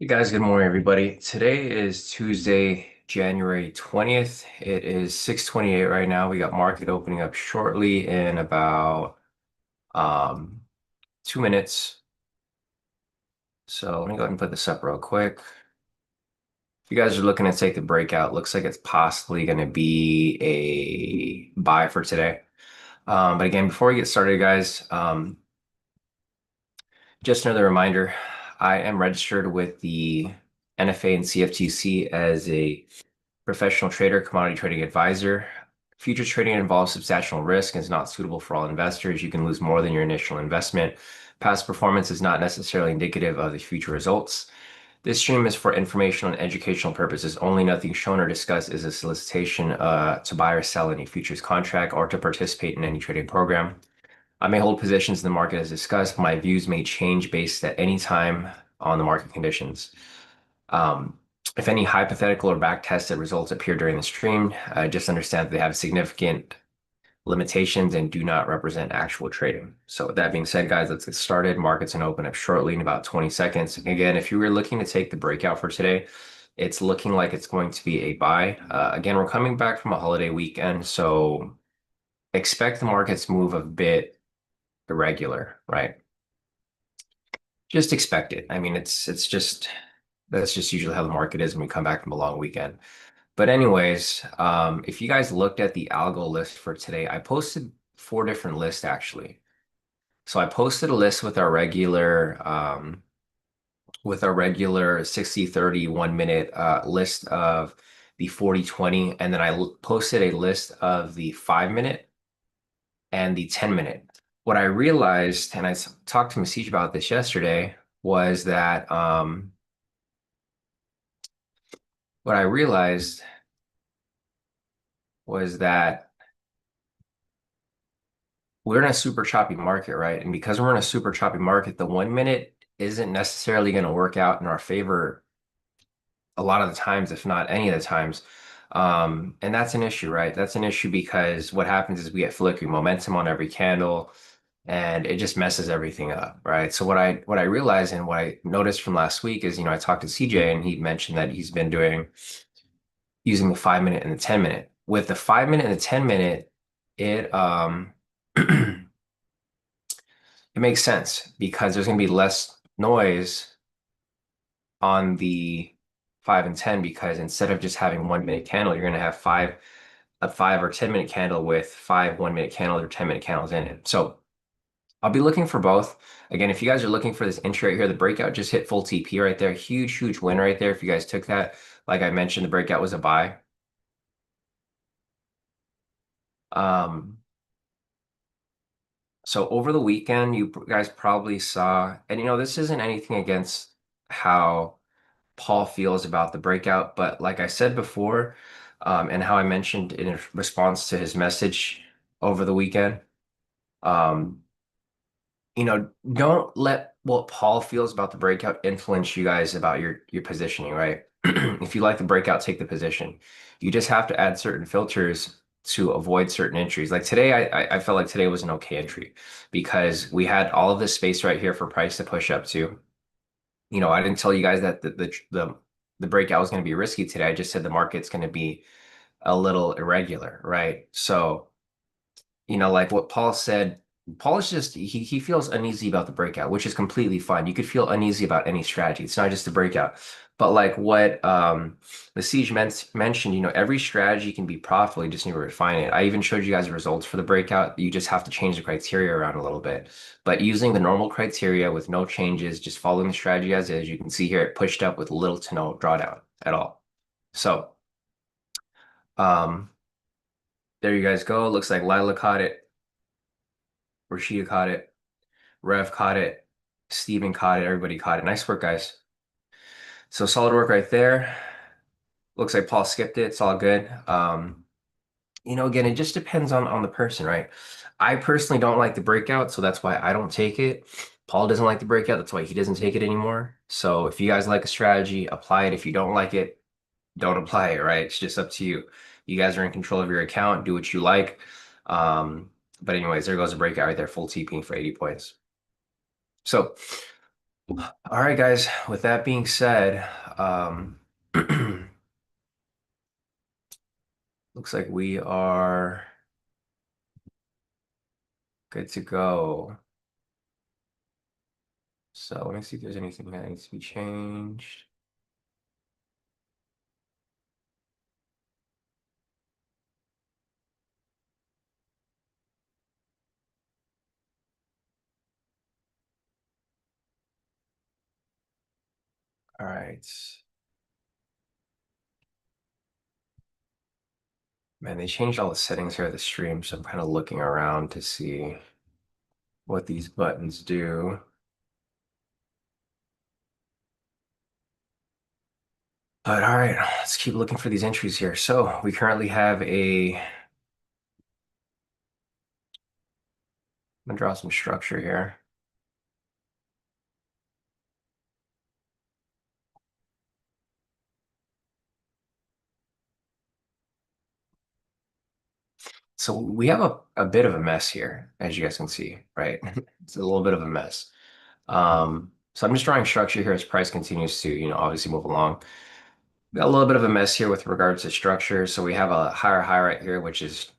Hey guys, good morning, everybody. Today is Tuesday, January 20th. It is 6:28 right now. We got market opening up shortly in about 2 minutes. So let me go ahead and put this up real quick. If you guys are looking to take the breakout, looks like it's possibly going to be a buy for today. But again, before we get started, guys, just another reminder, I am registered with the NFA and CFTC as a professional trader, commodity trading advisor. Futures trading involves substantial risk and is not suitable for all investors. You can lose more than your initial investment. Past performance is not necessarily indicative of the future results. This stream is for informational and educational purposes only. Nothing shown or discussed is a solicitation to buy or sell any futures contract or to participate in any trading program. I may hold positions in the market as discussed. My views may change based at any time on the market conditions. Um, if any hypothetical or back-tested results appear during the stream, just understand that they have significant limitations and do not represent actual trading. So with that being said, guys, let's get started. Markets gonna open up shortly in about 20 seconds. Again, if you were looking to take the breakout for today, it's looking like it's going to be a buy. Again, we're coming back from a holiday weekend, so expect the markets move a bit irregular, right? Just expect it. I mean, it's just that's just usually how the market is when we come back from a long weekend. But anyways, if you guys looked at the algo list for today, I posted four different lists actually. So I posted a list with our regular 60, 30, 1 minute list of the 40, 20, and then posted a list of the 5 minute and the 10 minute. What I realized, and I talked to Masij about this yesterday, was that what I realized was that we're in a super choppy market, right? And because we're in a super choppy market, the 1 minute isn't necessarily going to work out in our favor a lot of the times, if not any of the times. And that's an issue, right? That's an issue because what happens is we get flickering momentum on every candle and it just messes everything up, right? So what I realized and what I noticed from last week is, I talked to CJ and he mentioned that he's been using the 5 minute and the 10 minute. With the 5 minute and the 10 minute, it it makes sense because there's going to be less noise on the 5 and 10 because instead of just having 1 minute candle, you're going to have a 5 or 10 minute candle with five 1 minute candles or 10 minute candles in it. So I'll be looking for both. Again, if you guys are looking for this entry right here, the breakout just hit full TP right there. Huge, huge win right there. If you guys took that, like I mentioned, the breakout was a buy. Um, So over the weekend, you guys probably saw, and this isn't anything against how Paul feels about the breakout, but like I said before, and how I mentioned in response to his message over the weekend, um, don't let what Paul feels about the breakout influence you guys about your positioning, right? If you like the breakout, take the position. You just have to add certain filters to avoid certain entries. Like today, I felt like today was an okay entry because we had all of this space right here for price to push up to. I didn't tell you guys that the breakout was going to be risky today. I just said the market's going to be a little irregular, right? So like what Paul said, Paul is just he feels uneasy about the breakout, which is completely fine. You could feel uneasy about any strategy. It's not just the breakout. But like what the siege mentioned, every strategy can be profitable. You just need to refine it. I even showed you guys the results for the breakout. You just have to change the criteria around a little bit. But using the normal criteria with no changes, just following the strategy as is, you can see here it pushed up with little to no drawdown at all. So um, there you guys go. Looks like Lila caught it. Rashida caught it. Rev caught it. Steven caught it. Everybody caught it. Nice work, guys. So solid work right there. Looks like Paul skipped it. It's all good. Again, it just depends on the person, right? I personally don't like the breakout, so that's why I don't take it. Paul doesn't like the breakout. That's why he doesn't take it anymore. So if you guys like a strategy, apply it. If you don't like it, don't apply it, right? It's just up to you. You guys are in control of your account. Do what you like. But anyways, there goes a breakout right there. Full TP for 80 points. So All right, guys. With that being said, um, looks like we are good to go. So let me see if there's anything that needs to be changed. All right. Man, they changed all the settings here of the stream, so I'm kind of looking around to see what these buttons do. But all right, let's keep looking for these entries here. So we currently have I'm gonna draw some structure here. So we have a bit of a mess here, as you guys can see, right? It's a little bit of a mess. So I'm just drawing structure here as price continues to, obviously move along. We got a little bit of a mess here with regards to structure. So we have a higher high right here, which is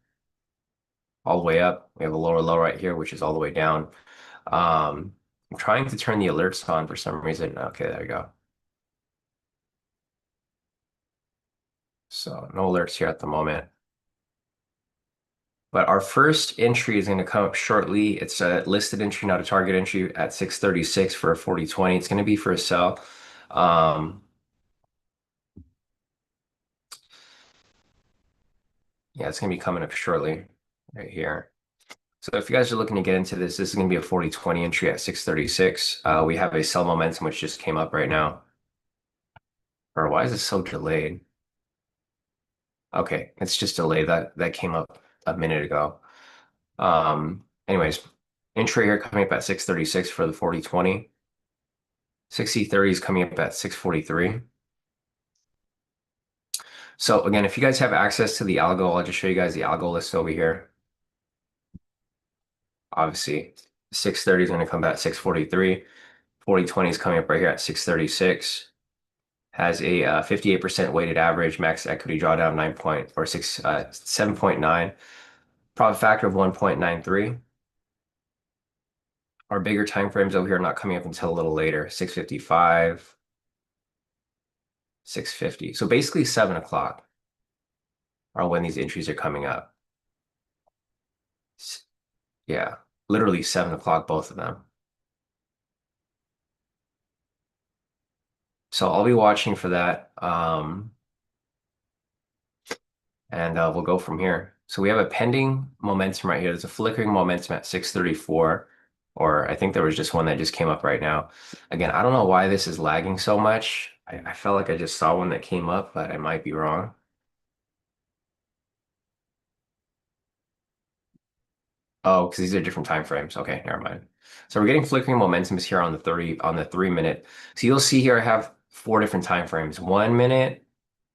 all the way up. We have a lower low right here, which is all the way down. I'm trying to turn the alerts on for some reason. Okay, there we go. So no alerts here at the moment. But our first entry is going to come up shortly. It's a listed entry, not a target entry at 636 for a 40/20. It's going to be for a sell. Um, yeah, it's going to be coming up shortly right here. So if you guys are looking to get into this is going to be a 40/20 entry at 636. We have a sell momentum, which just came up right now. Or why is it so delayed? Okay, it's just delayed. That came up a minute ago. Anyways, entry here coming up at 636 for the 40/20. 60/30 is coming up at 643. So again, if you guys have access to the algo, I'll just show you guys the algo list over here. Obviously, 630 is going to come back at 643. 40/20 is coming up right here at 636. Has a 58% weighted average, max equity drawdown 9 point or 7.9, profit factor of 1.93. Our bigger time frames over here are not coming up until a little later, 6:55, 6:50. So basically 7 o'clock are when these entries are coming up. Yeah, literally 7 o'clock, both of them. So I'll be watching for that. And we'll go from here. So we have a pending momentum right here. There's a flickering momentum at 634, or I think there was just one that just came up right now. Again, I don't know why this is lagging so much. I felt like I just saw one that came up, but I might be wrong. Oh, because these are different time frames. Okay, never mind. So we're getting flickering momentums here on the 30 on the 3 minute. So you'll see here I have four different time frames: 1 minute,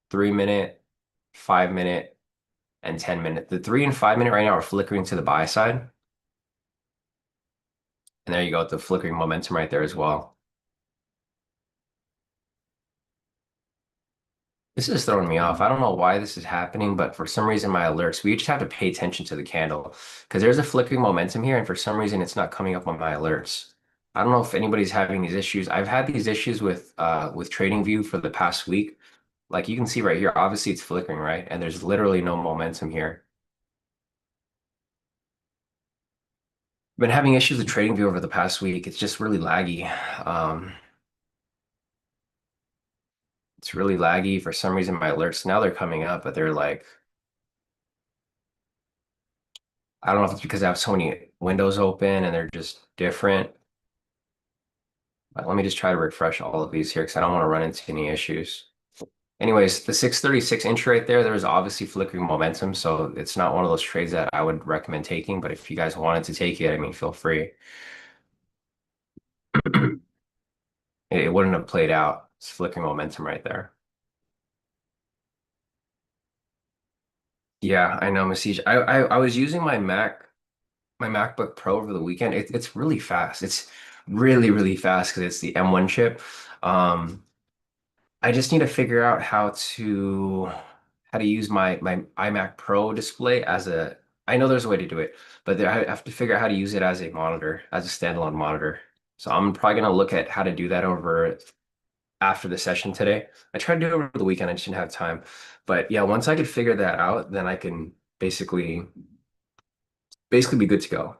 3 minute, 5 minute, and 10 minute. The 3 and 5 minute right now are flickering to the buy side. And there you go, the flickering momentum right there as well. This is throwing me off. I don't know why this is happening, but for some reason my alerts, we just have to pay attention to the candle because there's a flickering momentum here, and for some reason it's not coming up on my alerts. I don't know if anybody's having these issues. I've had these issues with TradingView for the past week. Like you can see right here, obviously it's flickering, right? And there's literally no momentum here. Been having issues with TradingView over the past week. It's just really laggy. Um, it's really laggy. For some reason, my alerts now they're coming up, but they're like I don't know if it's because I have so many windows open and they're just different. But let me just try to refresh all of these here because I don't want to run into any issues. Anyways, the 636 inch right there, there's obviously flickering momentum, so it's not one of those trades that I would recommend taking. But if you guys wanted to take it, I mean, feel free. It wouldn't have played out. It's flickering momentum right there. Yeah, I know, Masij. I was using my MacBook Pro over the weekend. It's really fast. It's really, really fast because it's the M1 chip. Um, I just need to figure out how to use my iMac Pro display as a. I know there's a way to do it, but I have to figure out how to use it as a monitor, as a standalone monitor. So I'm probably gonna look at how to do that over after the session today. I tried to do it over the weekend, I just didn't have time. But yeah, once I could figure that out, then I can basically be good to go.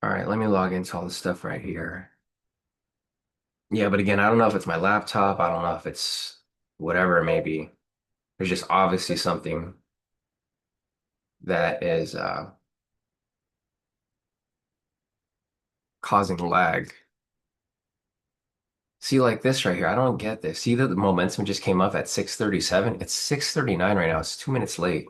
All right, let me log into all this stuff right here. Yeah, but again, I don't know if it's my laptop. I don't know if it's whatever it may be. There's just obviously something that is causing lag. See, like this right here, I don't get this. See that the momentum just came up at 6:37? It's 6:39 right now. It's 2 minutes late.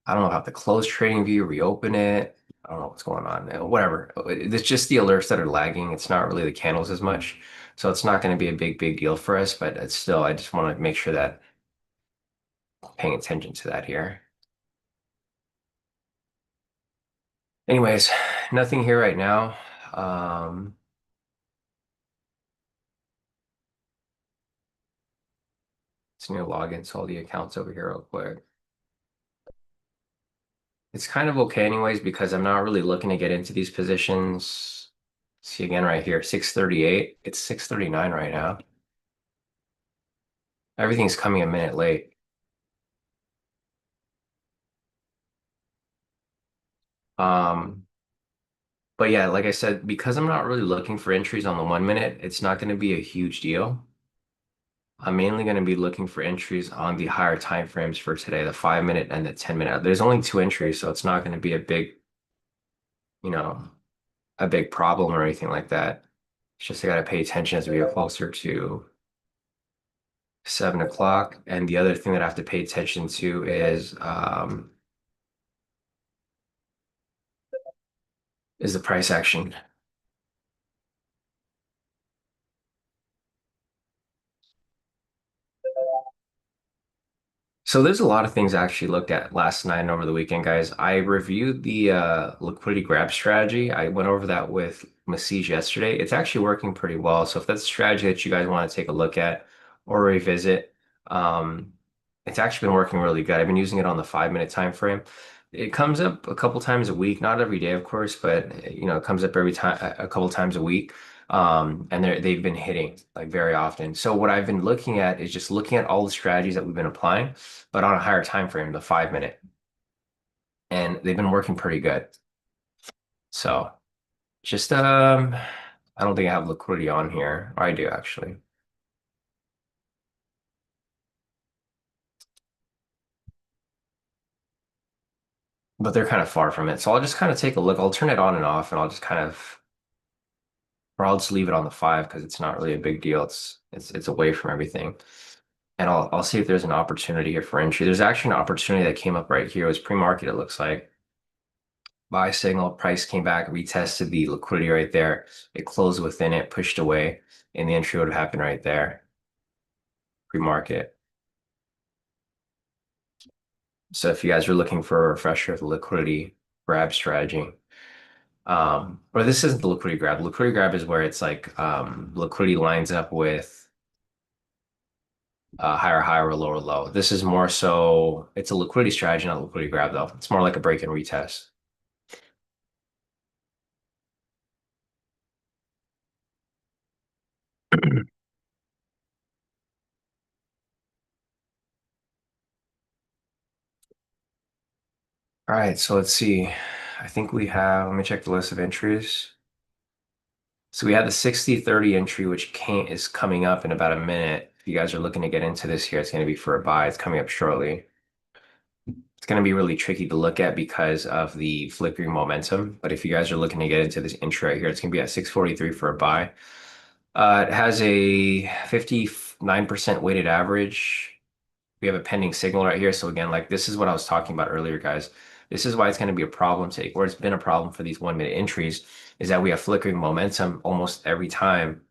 I don't know how to close trading view, reopen it. I don't know what's going on. Whatever. It's just the alerts that are lagging. It's not really the candles as much. So it's not going to be a big deal for us, but it's still, I just want to make sure that I'm paying attention to that here. Anyways, nothing here right now. Um, just need to log into all the accounts over here real quick. It's kind of okay anyways because I'm not really looking to get into these positions. See again right here, 6:38. It's 6:39 right now. Everything's coming a minute late. Um, but yeah, like I said, because I'm not really looking for entries on the 1 minute, it's not going to be a huge deal. I'm mainly going to be looking for entries on the higher time frames for today, the 5 minute and the 10 minute. There's only two entries, so it's not going to be you know, a big problem or anything like that. It's just I got to pay attention as we get closer to 7 o'clock. And the other thing that I have to pay attention to is the price action. So there's a lot of things I actually looked at last night and over the weekend, guys. I reviewed the liquidity grab strategy. I went over that with Masij yesterday. It's actually working pretty well. So if that's a strategy that you guys want to take a look at or revisit, um, it's actually been working really good. I've been using it on the 5 minute time frame. It comes up a couple times a week, not every day, of course, but it comes up every time a couple times a week. And they've been hitting like very often. So what I've been looking at is just looking at all the strategies that we've been applying but on a higher time frame, the 5 minute, and they've been working pretty good. So just I don't think I have liquidity on here. I do actually, but they're kind of far from it. So I'll just kind of take a look. I'll turn it on and off, and I'll just or I'll just leave it on the 5 because it's not really a big deal. It's away from everything. And I'll see if there's an opportunity here for entry. There's actually an opportunity that came up right here. It was pre-market, it looks like. Buy signal, price came back, retested the liquidity right there. It closed within it, pushed away, and the entry would have happened right there, pre-market. So if you guys are looking for a refresher of the liquidity grab strategy, or this isn't the liquidity grab. Liquidity grab is where it's like liquidity lines up with higher high or lower low. This is more so it's a liquidity strategy, not liquidity grab though. It's more like a break and retest. All right, so let's see. I think we have, let me check the list of entries. So we had the 60-30 entry, which is coming up in about a minute. If you guys are looking to get into this here, it's going to be for a buy. It's coming up shortly. It's going to be really tricky to look at because of the flickering momentum. But if you guys are looking to get into this entry right here, it's going to be at 643 for a buy. It has a 59% weighted average. We have a pending signal right here. So again, like this is what I was talking about earlier, guys. This is why it's going to be a problem or it's been a problem for these 1 minute entries, is that we have flickering momentum almost every time,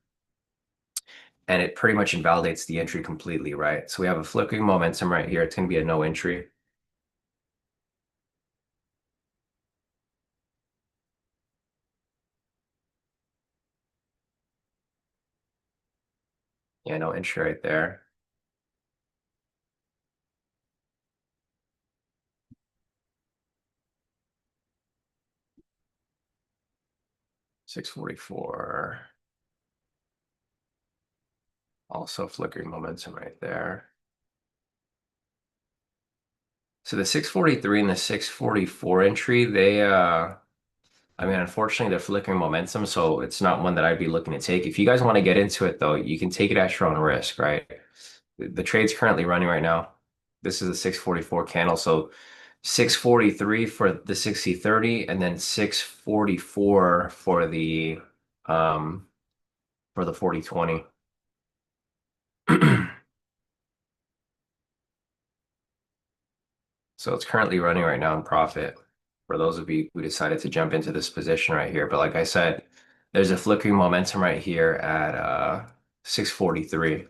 and it pretty much invalidates the entry completely, right? So we have a flickering momentum right here. It's going to be a no entry. Yeah, no entry right there. 644. Also flickering momentum right there. So the 643 and the 644 entry, I mean, unfortunately, they're flickering momentum, so it's not one that I'd be looking to take. If you guys want to get into it, though, you can take it at your own risk, right? The trade's currently running right now. This is a 644 candle, so 643 for the 60/30, and then 644 for the 40/20. So it's currently running right now in profit for those of you who decided to jump into this position right here. But like I said, there's a flickering momentum right here at 643.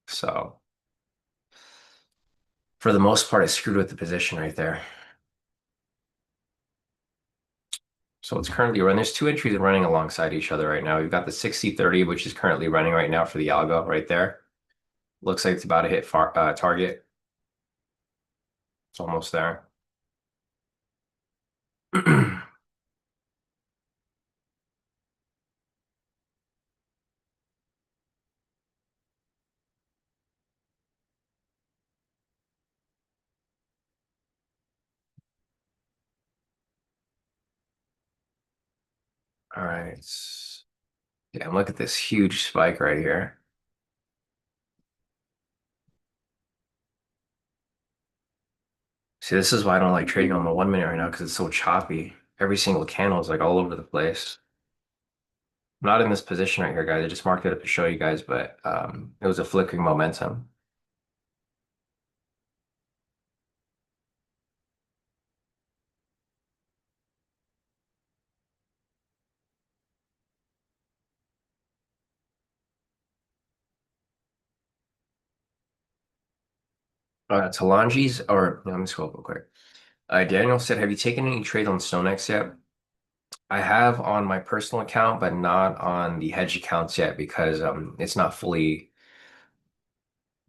So for the most part, I screwed with the position right there. So it's currently running. There's two entries running alongside each other right now. We've got the 60/30, which is currently running right now for the algo right there. Looks like it's about to hit target. It's almost there. All right. Yeah, look at this huge spike right here. See, this is why I don't like trading on the 1 minute right now because it's so choppy. Every single candle is like all over the place. I'm not in this position right here, guys. I just marked it up to show you guys, but it was a flickering momentum. Talangi's, or no, let me scroll up real quick. Daniel said, have you taken any trades on StoneX yet? I have on my personal account, but not on the hedge accounts yet because it's not fully.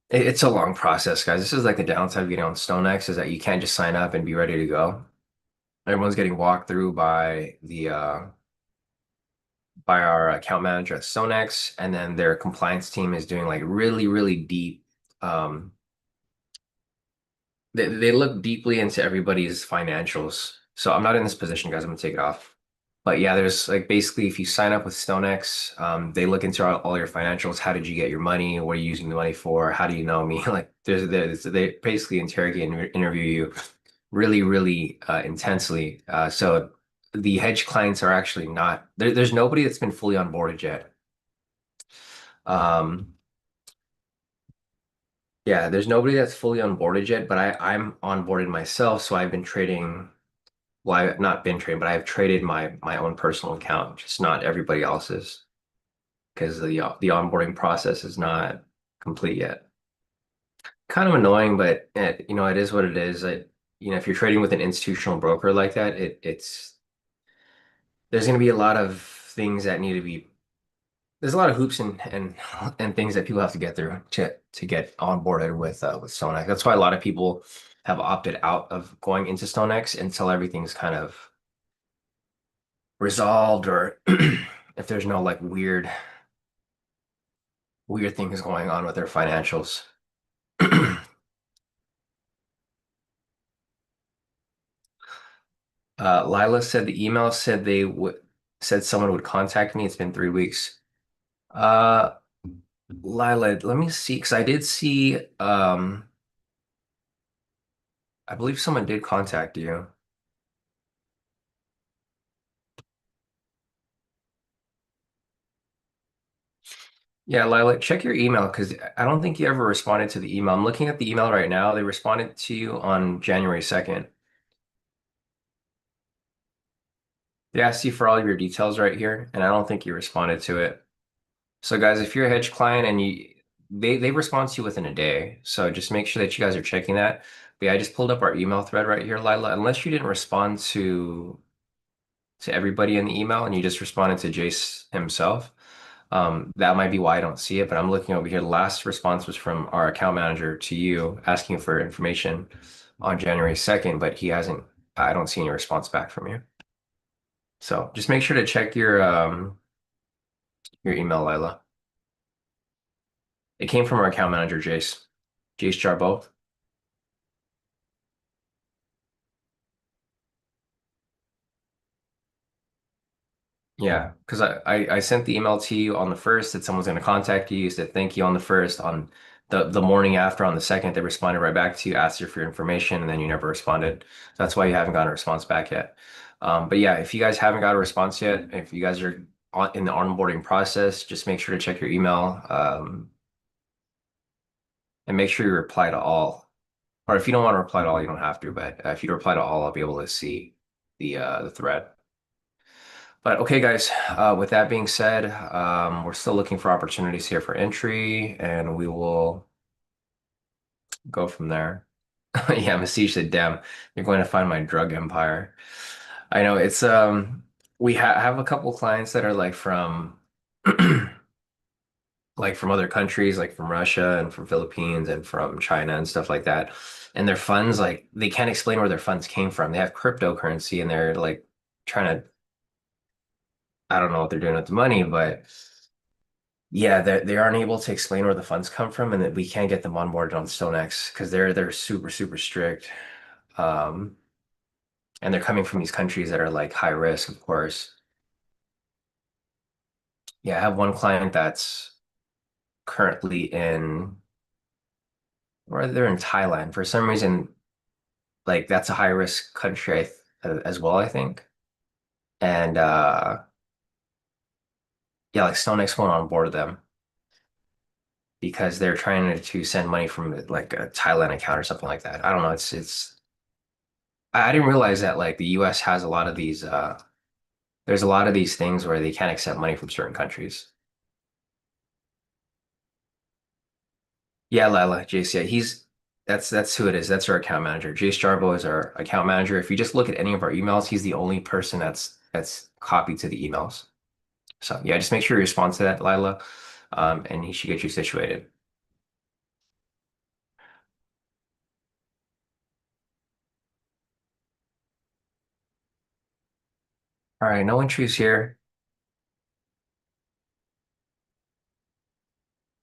It's a long process, guys. This is like the downside of getting on StoneX is that you can't just sign up and be ready to go. Everyone's getting walked through by our account manager at StoneX, and then their compliance team is doing like really, really deep. Um, they look deeply into everybody's financials. So I'm not in this position, guys. I'm gonna take it off. But yeah, there's like basically if you sign up with StoneX, they look into all your financials. How did you get your money? What are you using the money for? How do you know me? Like they basically interrogate and interview you really, really intensely. So the hedge clients are actually not there's nobody that's been fully onboarded yet. Um, yeah, there's nobody that's fully onboarded yet, but I'm onboarded myself, so I've been trading. Well, I've not been trading, but I've traded my own personal account, just not everybody else's, because the onboarding process is not complete yet. Kind of annoying, but it is what it is. If you're trading with an institutional broker like that, it's there's going to be a lot of things that need to be there's a lot of hoops and things that people have to get through to get onboarded with StoneX. That's why a lot of people have opted out of going into StoneX until everything's kind of resolved or if there's no like weird things going on with their financials. Lila said the email said they would said someone would contact me. It's been 3 weeks. Uh, Lila, let me see because I did see I believe someone did contact you. Yeah, Lila, check your email because I don't think you ever responded to the email. I'm looking at the email right now. They responded to you on January 2nd. They asked you for all of your details right here, and I don't think you responded to it. So guys, if you're a hedge client and they respond to you within a day. So just make sure that you guys are checking that. But yeah, I just pulled up our email thread right here, Lila. Unless you didn't respond to everybody in the email and you just responded to Jace himself, That might be why I don't see it, but I'm looking over here. The last response was from our account manager to you asking for information on January 2nd, but he hasn't, I don't see any response back from you. So just make sure to check your email, Lila. It came from our account manager, Jace. Jace Jarbo. Yeah, because I sent the email to you on the first that someone's going to contact you. You said thank you on the first. On the morning after, on the second, they responded right back to you, asked you for your information, and then you never responded. That's why you haven't gotten a response back yet. But yeah, if you guys haven't got a response yet, if you guys are in the onboarding process, just make sure to check your email, and make sure you reply to all. Or if you don't want to reply to all, you don't have to. But if you reply to all, I'll be able to see the thread. But okay, guys, with that being said, we're still looking for opportunities here for entry, and we will go from there. Yeah, Masih said, damn, you're going to find my drug empire. I know it's we have a couple clients that are like from like from other countries, like from Russia and from Philippines and from China and stuff like that. And their funds, like they can't explain where their funds came from. They have cryptocurrency and they're like trying to, I don't know what they're doing with the money, but yeah, they aren't able to explain where the funds come from, and that we can't get them on board on StoneX because they're super strict, um, and they're coming from these countries that are like high risk, of course. Yeah, I have one client that's currently in, or they're in Thailand for some reason. Like that's a high risk country as well, I think. And yeah, like StoneX won't onboard them because they're trying to send money from like a Thailand account or something like that. I don't know. It's I didn't realize that like the US has a lot of these there's a lot of these things where they can't accept money from certain countries. Yeah, Lila, Jace, yeah, that's who it is. That's our account manager. Jace Jarbo is our account manager. If you just look at any of our emails, he's the only person that's copied to the emails. So yeah, just make sure you respond to that, Lila, and he should get you situated. All right, no entries here.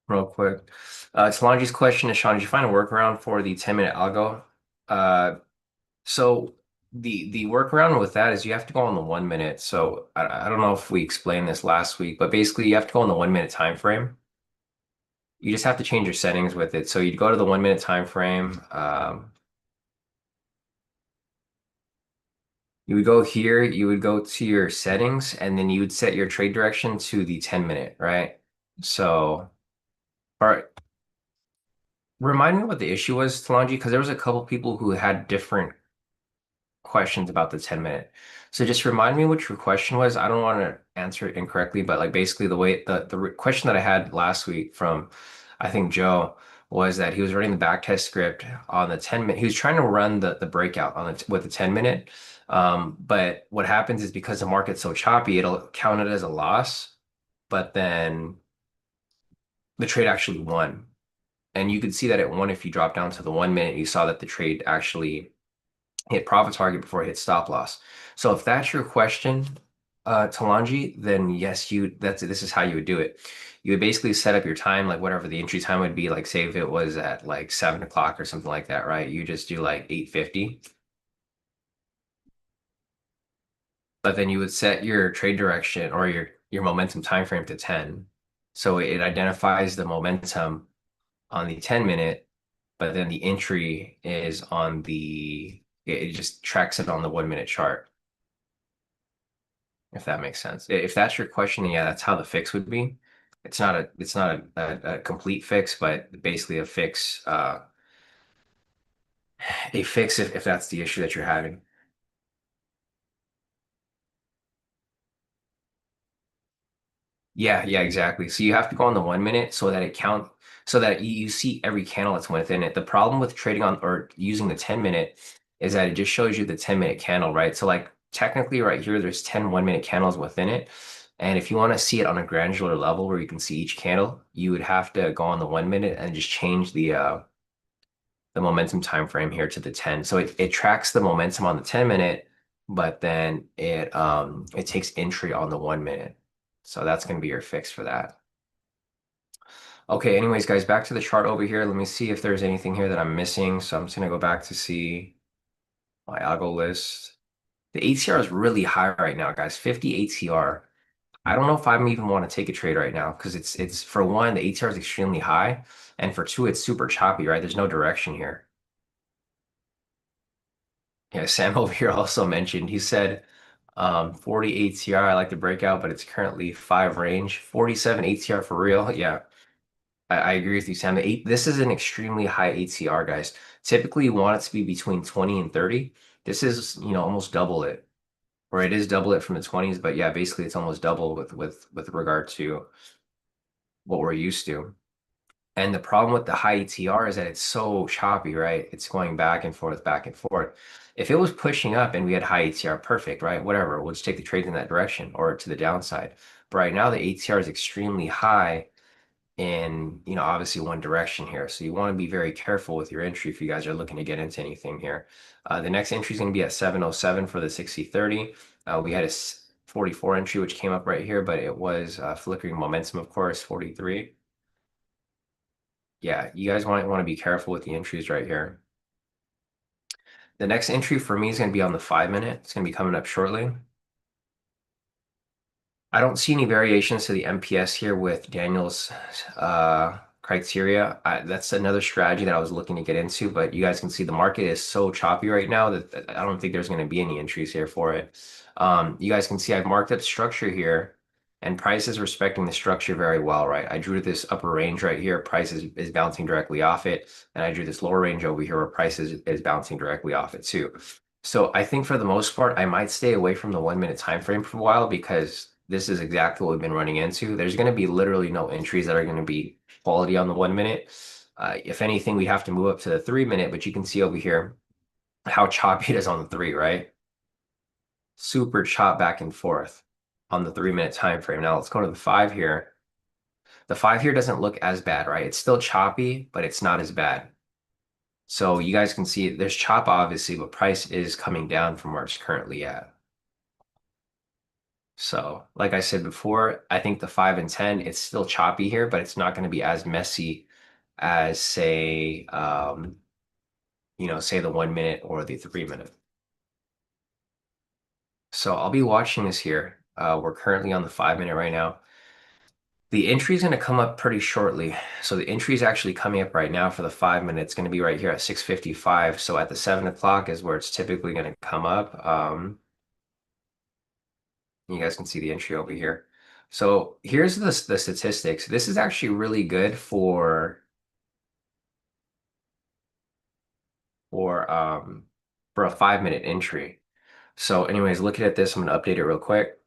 Real quick. Talanji's question is, Sean, did you find a workaround for the 10-minute algo? Uh, So the workaround with that is you have to go on the 1 minute. So I don't know if we explained this last week, but basically you have to go on the 1 minute time frame. You just have to change your settings with it. So you'd go to the 1 minute time frame. You would go here, you would go to your settings, and then you would set your trade direction to the 10 minute, right? So, all right, remind me what the issue was, Talanji, because there was a couple people who had different questions about the 10 minute. So just remind me what your question was. I don't want to answer it incorrectly, but like basically the way the question that I had last week from I think Joe was that he was running the backtest script on the 10 minute. He was trying to run the breakout on the with the 10 minute. But what happens is because the market's so choppy, it'll count it as a loss, but then the trade actually won. And you could see that it won if you drop down to the 1 minute. You saw that the trade actually hit profit target before it hit stop loss. So if that's your question, Talanji, then yes, this is how you would do it. You would basically set up your time, like whatever the entry time would be, like say if it was at like 7 o'clock or something like that, right? You just do like 8:50, but then you would set your trade direction or your momentum time frame to 10. So it identifies the momentum on the 10 minute, but then the entry is on it just tracks it on the 1 minute chart. If that makes sense. If that's your question, then yeah, that's how the fix would be. It's not a complete fix, but basically a fix if that's the issue that you're having. Yeah, exactly. So you have to go on the 1 minute so that it count so that you see every candle that's within it. The problem with trading on or using the 10 minute is that it just shows you the 10 minute candle, right? So like technically right here, there's 10 1 minute candles within it. And if you want to see it on a granular level where you can see each candle, you would have to go on the 1 minute and just change the momentum time frame here to the 10. So it tracks the momentum on the 10 minute, but then it takes entry on the 1 minute. So that's going to be your fix for that. Okay, anyways, guys, back to the chart over here. Let me see if there's anything here that I'm missing. So I'm just gonna go back to see my algo list. The ATR is really high right now, guys. 50 ATR. I don't know if I even want to take a trade right now because it's for one, the ATR is extremely high, and for two, it's super choppy, right? There's no direction here. Yeah, Sam over here also mentioned, he said 40 ATR, I like the breakout, but it's currently 5 range. 47 ATR for real. Yeah, I agree with you, Sam. This is an extremely high ATR, guys. Typically, you want it to be between 20 and 30. This is, almost double it, or it is double it from the 20s, but yeah, basically it's almost double with regard to what we're used to. And the problem with the high ATR is that it's so choppy, right? It's going back and forth, back and forth. If it was pushing up and we had high ATR, perfect, right? Whatever, we'll just take the trades in that direction or to the downside. But right now, the ATR is extremely high in, obviously one direction here. So you want to be very careful with your entry if you guys are looking to get into anything here. The next entry is going to be at 707 for the 60/30. We had a 44 entry, which came up right here, but it was flickering momentum, of course, 43. Yeah, you guys want to be careful with the entries right here. The next entry for me is going to be on the 5 minute. It's going to be coming up shortly. I don't see any variations to the MPS here with Daniel's criteria. That's another strategy that I was looking to get into, but you guys can see the market is so choppy right now that I don't think there's going to be any entries here for it. You guys can see I've marked up structure here, and price is respecting the structure very well, right? I drew this upper range right here. Price is bouncing directly off it, and I drew this lower range over here where price is bouncing directly off it too. So I think for the most part, I might stay away from the 1 minute time frame for a while because this is exactly what we've been running into. There's going to be literally no entries that are going to be quality on the 1 minute. If anything, we have to move up to the 3 minute, but you can see over here how choppy it is on the three, right? Super chop back and forth on the 3 minute time frame. Now let's go to the five here. The five here doesn't look as bad, right? It's still choppy, but it's not as bad. So you guys can see there's chop obviously, but price is coming down from where it's currently at. So, like I said before, I think the 5 and 10, it's still choppy here, but it's not going to be as messy as say, say the 1 minute or the 3 minute. So I'll be watching this here. We're currently on the 5 minute right now. The entry is going to come up pretty shortly. So the entry is actually coming up right now for the 5 minute. It's going to be right here at 6:55. So at the 7 o'clock is where it's typically going to come up. You guys can see the entry over here. So here's the statistics. This is actually really good for um for a 5 minute entry. So anyways, looking at this, I'm gonna update it real quick.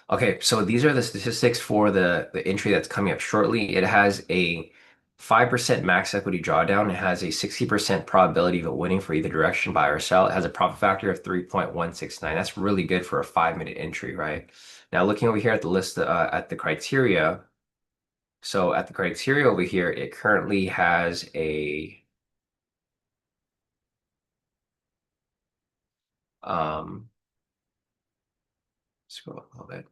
Okay, so these are the statistics for the entry that's coming up shortly. It has a 5% max equity drawdown. It has a 60% probability of it winning for either direction, buy or sell. It has a profit factor of 3.169. That's really good for a 5 minute entry, right? Now looking over here at the list at the criteria. So at the criteria over here, it currently has a scroll up a little bit.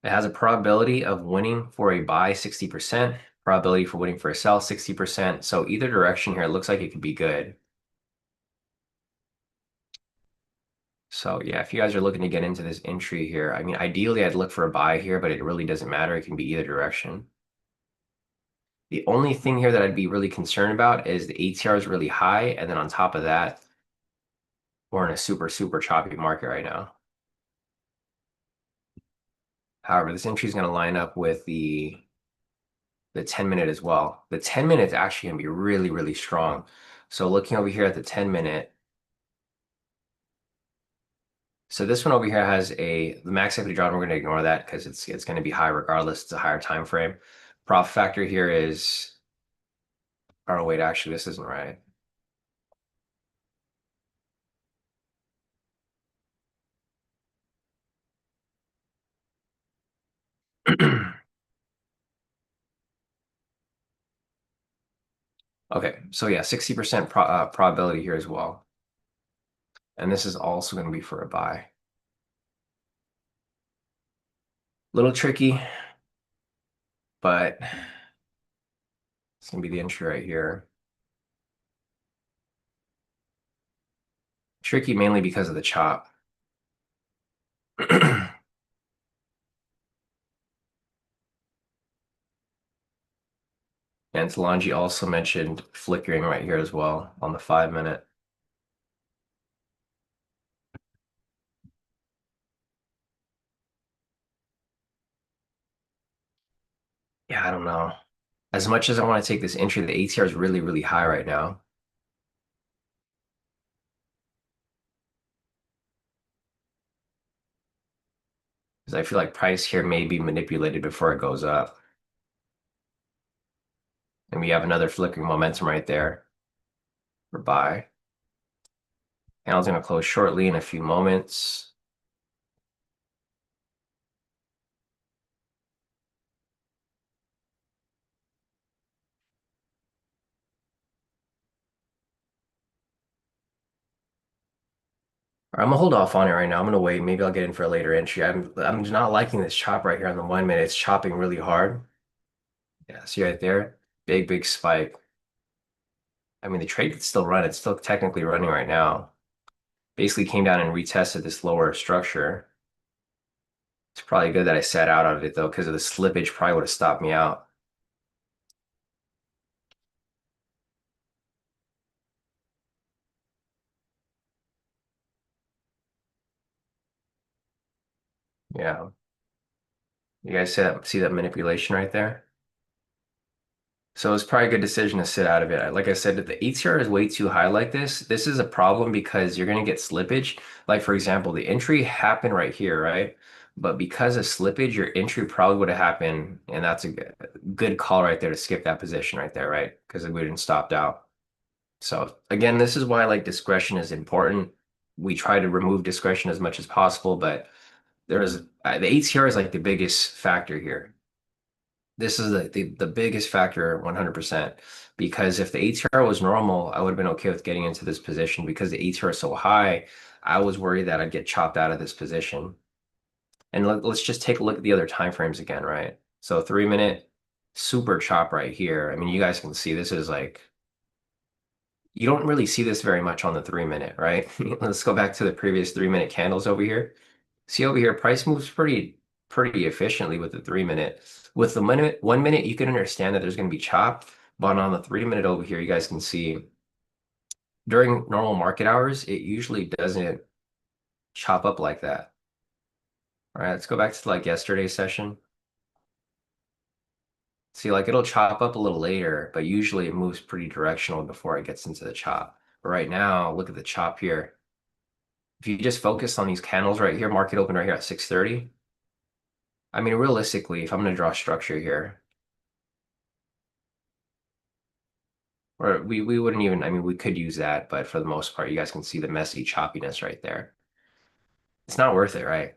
It has a probability of winning for a buy 60%, probability for winning for a sell 60%. So either direction here, it looks like it could be good. So yeah, if you guys are looking to get into this entry here, I mean, ideally I'd look for a buy here, but it really doesn't matter. It can be either direction. The only thing here that I'd be really concerned about is the ATR is really high. And then on top of that, we're in a super, super choppy market right now. However, this entry is going to line up with the 10 minute as well. The 10 minute is actually going to be really, really strong. So looking over here at the 10 minute, so this one over here has the max equity draw. We're going to ignore that because it's going to be high regardless. It's a higher time frame. Profit factor here is, oh wait, actually this isn't right. Okay, so yeah, 60% probability here as well. And this is also going to be for a buy. Little tricky, but it's going to be the entry right here. Tricky mainly because of the chop. And Talanji also mentioned flickering right here as well on the 5 minute. Yeah, I don't know. As much as I want to take this entry, the ATR is really, really high right now. Because I feel like price here may be manipulated before it goes up. And we have another flickering momentum right there for buy. Panel's going to close shortly in a few moments. I'm gonna hold off on it right now. I'm gonna wait. Maybe I'll get in for a later entry. I'm not liking this chop right here on the 1 minute. It's chopping really hard. Yeah, see right there? Big, big spike. I mean, the trade could still run. It's still technically running right now. Basically came down and retested this lower structure. It's probably good that I sat out of it though, because of the slippage probably would have stopped me out. Yeah. You guys see that manipulation right there? So it's probably a good decision to sit out of it. Like I said, if the ATR is way too high like this is a problem because you're going to get slippage. Like, for example, the entry happened right here, right? But because of slippage, your entry probably would have happened. And that's a good call right there to skip that position right there, right? Because we didn't stopped out. So again, this is why like discretion is important. We try to remove discretion as much as possible, but there is the ATR is like the biggest factor here. This is the biggest factor 100% because if the ATR was normal, I would have been okay with getting into this position because the ATR is so high. I was worried that I'd get chopped out of this position. And let's just take a look at the other time frames again, right? So 3 minute super chop right here. I mean, you guys can see this is like you don't really see this very much on the 3 minute, right? Let's go back to the previous 3 minute candles over here. See over here, price moves pretty efficiently with the 3 minute. With the 1 minute, you can understand that there's going to be chop, but on the 3 minute over here, you guys can see during normal market hours, it usually doesn't chop up like that. All right, let's go back to like yesterday's session. See, like it'll chop up a little later, but usually it moves pretty directional before it gets into the chop. But right now, look at the chop here. If you just focus on these candles right here, market open right here at 6:30. I mean, realistically, if I'm going to draw structure here, or we wouldn't even, I mean, we could use that, but for the most part, you guys can see the messy choppiness right there. It's not worth it, right?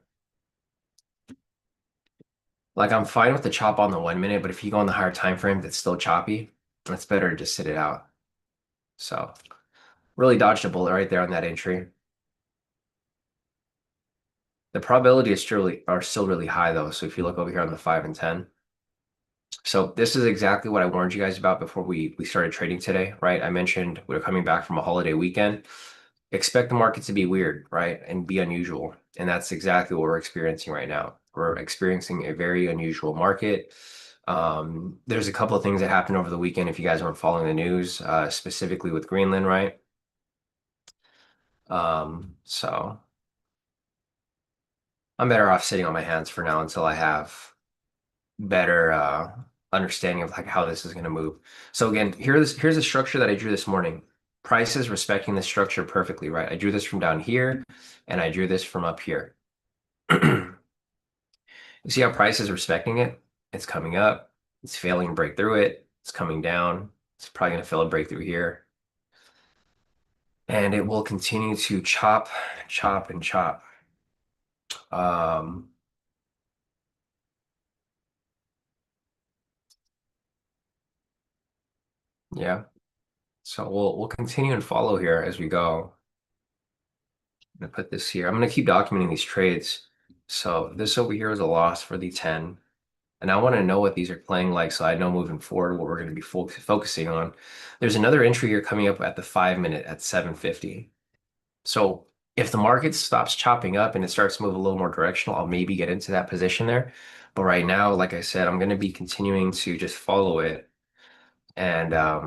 Like I'm fine with the chop on the 1 minute, but if you go on the higher time frame that's still choppy, it's better to just sit it out. So really dodged a bullet right there on that entry. The probability is still really high though. So if you look over here on the 5 and 10. So this is exactly what I warned you guys about before we started trading today, right? I mentioned we're coming back from a holiday weekend. Expect the market to be weird, right? And be unusual. And that's exactly what we're experiencing right now. We're experiencing a very unusual market. There's a couple of things that happened over the weekend if you guys weren't following the news, specifically with Greenland, right? So I'm better off sitting on my hands for now until I have better understanding of like how this is going to move. So again, here's the structure that I drew this morning. Price is respecting the structure perfectly, right? I drew this from down here and I drew this from up here. You see how price is respecting it? It's coming up. It's failing to break through it. It's coming down. It's probably going to fail to break through here. And it will continue to chop, chop, and chop. Um, Yeah. So we'll continue and follow here as we go. I'm gonna put this here. I'm gonna keep documenting these trades. So this over here is a loss for the 10. And I want to know what these are playing like so I know moving forward what we're going to be focusing on. There's another entry here coming up at the 5 minute at 750. So if the market stops chopping up and it starts to move a little more directional, I'll maybe get into that position there. But right now, like I said, I'm going to be continuing to just follow it. And I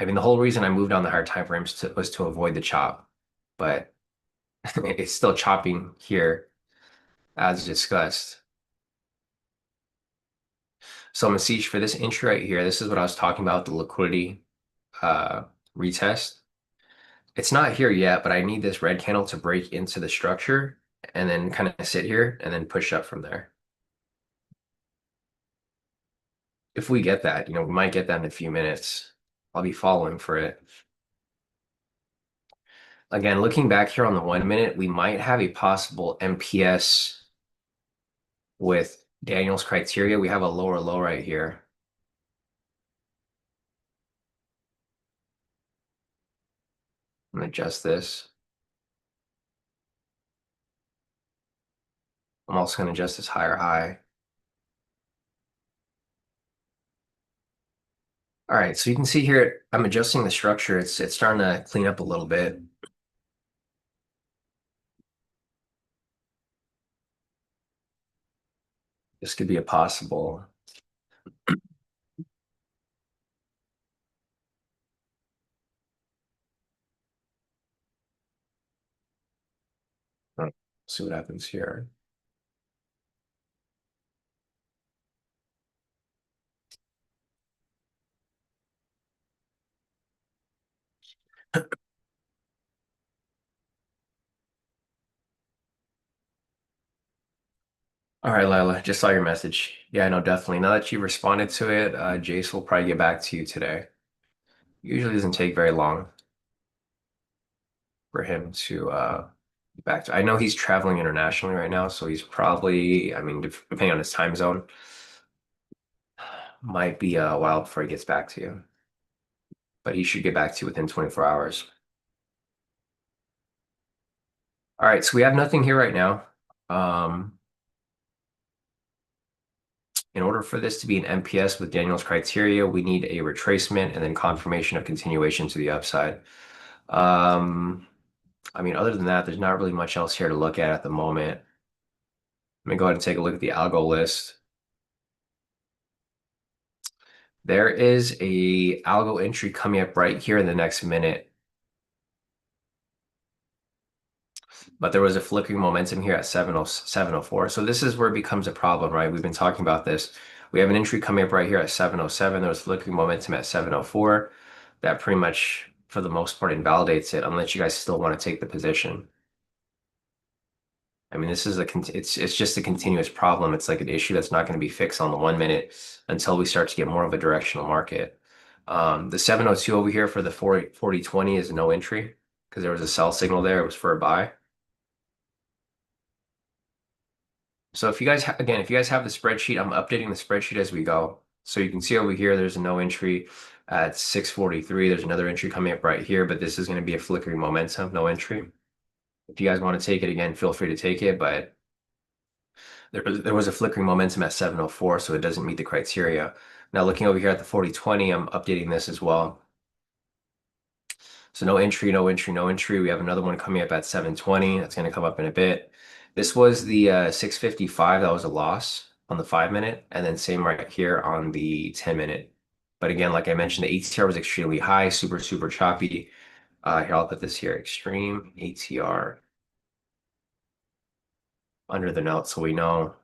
mean, the whole reason I moved on the higher time frames was to avoid the chop, but it's still chopping here as discussed. So I'm gonna see for this entry right here. This is what I was talking about, the liquidity uh, retest. It's not here yet, but I need this red candle to break into the structure and then kind of sit here and then push up from there. If we get that, we might get that in a few minutes. I'll be following for it. Again, looking back here on the 1 minute, we might have a possible MPS with Daniel's criteria. We have a lower low right here. I'm gonna adjust this. I'm also gonna adjust this higher high. All right, so you can see here, I'm adjusting the structure. It's starting to clean up a little bit. This could be a possible. See what happens here. All right, Lila, just saw your message. Yeah, no, definitely. Now that you responded to it, Jace will probably get back to you today. Usually doesn't take very long for him to get back to. I know he's traveling internationally right now, so he's probably, I mean, depending on his time zone, might be a while before he gets back to you. But he should get back to you within 24 hours. All right, so we have nothing here right now. Um, In order for this to be an MPS with Daniel's criteria, we need a retracement and then confirmation of continuation to the upside. Um, I mean, other than that, there's not really much else here to look at the moment. Let me go ahead and take a look at the algo list. There is a algo entry coming up right here in the next minute, but there was a flickering momentum here at 7:04. So this is where it becomes a problem, right? We've been talking about this. We have an entry coming up right here at 7:07. There was flickering momentum at 7:04. That pretty much, for the most part, invalidates it, unless you guys still want to take the position. I mean, this is it's just a continuous problem. It's like an issue that's not going to be fixed on the 1 minute until we start to get more of a directional market. The 702 over here for the 4020 is no entry because there was a sell signal there. It was for a buy. So if you guys again, if you guys have the spreadsheet, I'm updating the spreadsheet as we go. So you can see over here, there's a no entry at 643. There's another entry coming up right here, but this is going to be a flickering momentum, no entry. If you guys want to take it again, feel free to take it, but there was a flickering momentum at 704, so it doesn't meet the criteria. Now looking over here at the 4020, I'm updating this as well. So no entry, no entry, no entry. We have another one coming up at 720. That's going to come up in a bit. This was the 655. That was a loss on the 5 minute, and then same right here on the 10 minute. But again, like I mentioned, the ATR was extremely high, super, super choppy. Here, I'll put this here, extreme ATR under the note so we know,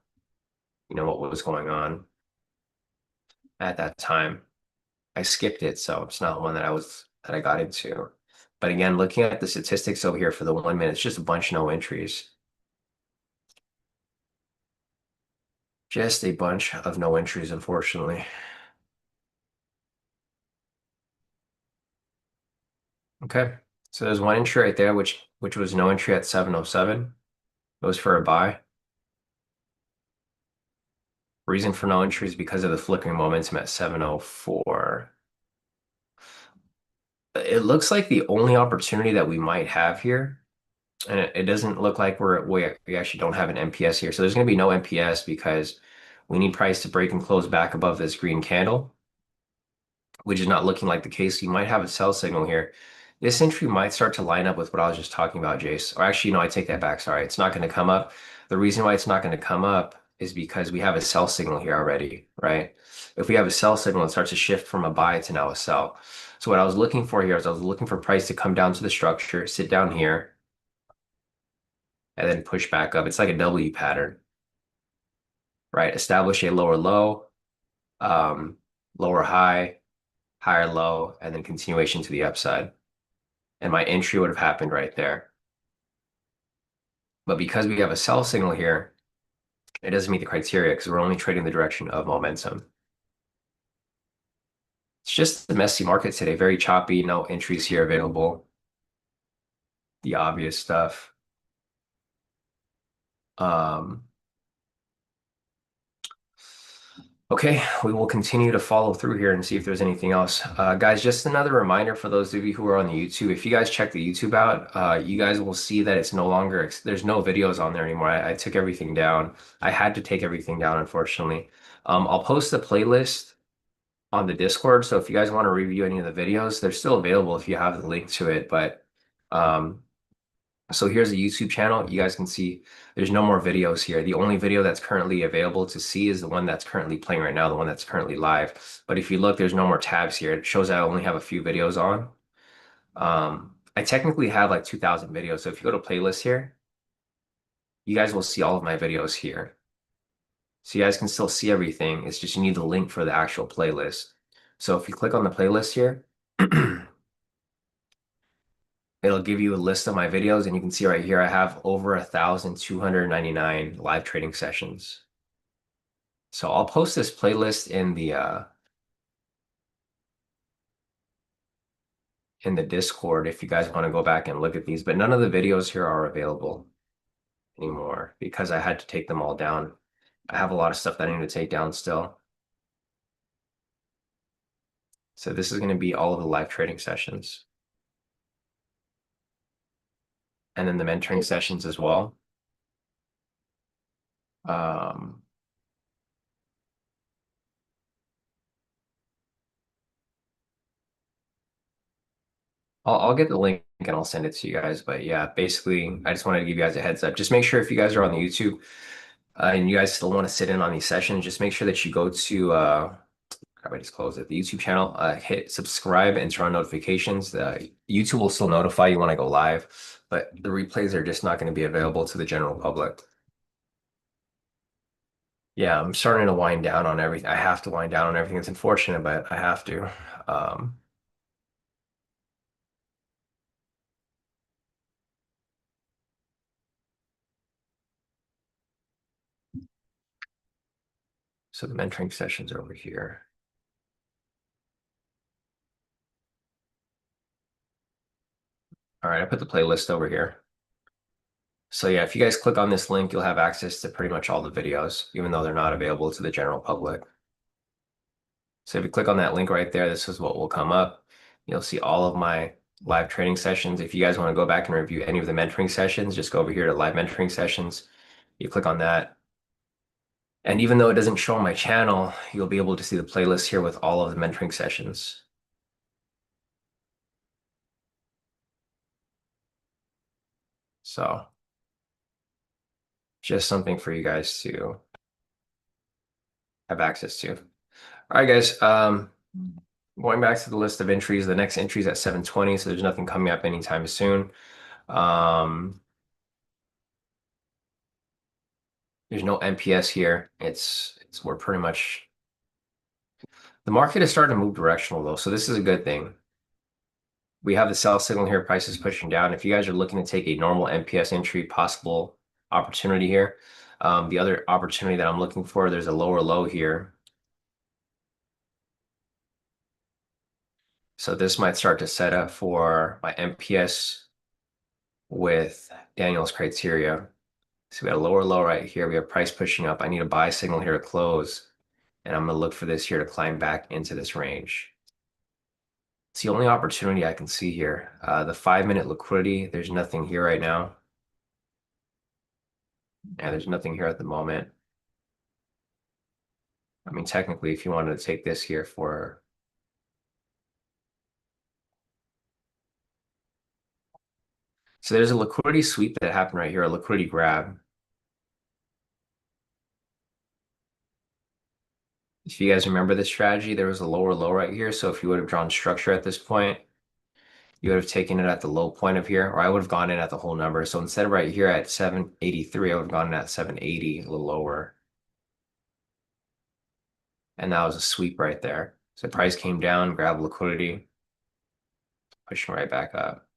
what was going on at that time. I skipped it, so it's not one that I got into. But again, looking at the statistics over here for the 1 minute, it's just a bunch of no entries. Just a bunch of no entries, unfortunately. Okay. So there's one entry right there, which was no entry at 707. It was for a buy. Reason for no entry is because of the flickering momentum at 704. it looks like the only opportunity that we might have here, and it doesn't look like we actually don't have an MPS here. So there's going to be no MPS because we need price to break and close back above this green candle, which is not looking like the case. You might have a sell signal here. This entry might start to line up with what I was just talking about, Jace. Or actually, no, I take that back. Sorry, it's not going to come up. The reason why it's not going to come up is because we have a sell signal here already, right? If we have a sell signal, it starts to shift from a buy to now a sell. So what I was looking for here is I was looking for price to come down to the structure, sit down here, and then push back up. It's like a W pattern, right? Establish a lower low, um, lower high, higher low, and then continuation to the upside. And my entry would have happened right there. But because we have a sell signal here, it doesn't meet the criteria because we're only trading the direction of momentum. It's just a messy market today, very choppy, no entries here available. The obvious stuff. Um, Okay, we will continue to follow through here and see if there's anything else. Guys, just another reminder for those of you who are on the YouTube, if you guys check the YouTube out, you guys will see that it's no longer, there's no videos on there anymore. I took everything down. I had to take everything down, unfortunately. I'll post the playlist on the Discord, so if you guys want to review any of the videos, they're still available if you have the link to it, but um, so here's the YouTube channel. You guys can see there's no more videos here. The only video that's currently available to see is the one that's currently playing right now, the one that's currently live. But if you look, there's no more tabs here. It shows I only have a few videos on. I technically have like 2,000 videos. So if you go to playlist here, you guys will see all of my videos here. So you guys can still see everything. It's just you need the link for the actual playlist. So if you click on the playlist here, it'll give you a list of my videos, and you can see right here I have over 1,299 live trading sessions. So I'll post this playlist in the Discord if you guys want to go back and look at these, but none of the videos here are available anymore because I had to take them all down. I have a lot of stuff that I need to take down still. So this is going to be all of the live trading sessions. And then the mentoring sessions as well. Um, I'll get the link and I'll send it to you guys. But yeah, basically, I just wanted to give you guys a heads up. Just make sure if you guys are on the YouTube and you guys still want to sit in on these sessions, just make sure that you go to I just closed it. The YouTube channel, hit subscribe and turn on notifications. YouTube will still notify you when I go live, but the replays are just not going to be available to the general public. Yeah, I'm starting to wind down on everything. I have to wind down on everything. It's unfortunate, but I have to. Um, so the mentoring sessions are over here. All right, I put the playlist over here. So yeah, if you guys click on this link, you'll have access to pretty much all the videos, even though they're not available to the general public. So if you click on that link right there, this is what will come up. You'll see all of my live training sessions. If you guys want to go back and review any of the mentoring sessions, just go over here to live mentoring sessions. You click on that. And even though it doesn't show on my channel, you'll be able to see the playlist here with all of the mentoring sessions. So just something for you guys to have access to. All right, guys. Going back to the list of entries, the next entry is at 7:20, so there's nothing coming up anytime soon. Um, there's no MPS here. We're pretty much the market is starting to move directional though, so this is a good thing. We have the sell signal here, prices pushing down. If you guys are looking to take a normal MPS entry, possible opportunity here. The other opportunity that I'm looking for, there's a lower low here. So this might start to set up for my MPS with Daniel's criteria. So we got a lower low right here. We have price pushing up. I need a buy signal here to close. And I'm going to look for this here to climb back into this range. It's the only opportunity I can see here. The 5 minute liquidity, there's nothing here right now. Yeah, there's nothing here at the moment. I mean, technically, if you wanted to take this here for, so there's a liquidity sweep that happened right here, a liquidity grab. If you guys remember this strategy, there was a lower low right here. So if you would have drawn structure at this point, you would have taken it at the low point of here, or I would have gone in at the whole number. So instead of right here at 783, I would have gone in at 780, a little lower. And that was a sweep right there. So price came down, grabbed liquidity, pushing right back up.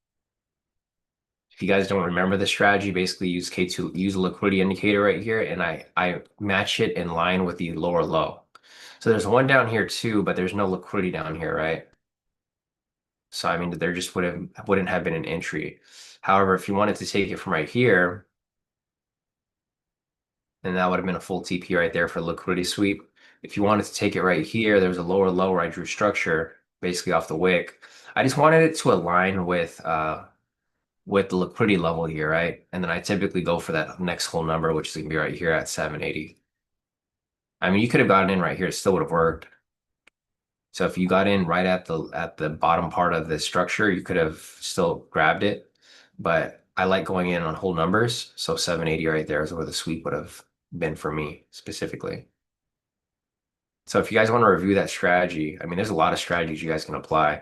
If you guys don't remember the strategy, basically use K2, use a liquidity indicator right here, and I match it in line with the lower low. So there's one down here too, but there's no liquidity down here, right? So I mean, there just wouldn't have been an entry. However, if you wanted to take it from right here, then that would have been a full TP right there for liquidity sweep. If you wanted to take it right here, there was a lower low where I drew structure basically off the wick. I just wanted it to align with the liquidity level here, right? And then I typically go for that next whole number, which is gonna be right here at 780. I mean, you could have gotten in right here, it still would have worked. So if you got in right at the bottom part of the structure, you could have still grabbed it. But I like going in on whole numbers. So 780 right there is where the sweep would have been for me specifically. So if you guys want to review that strategy, I mean, there's a lot of strategies you guys can apply.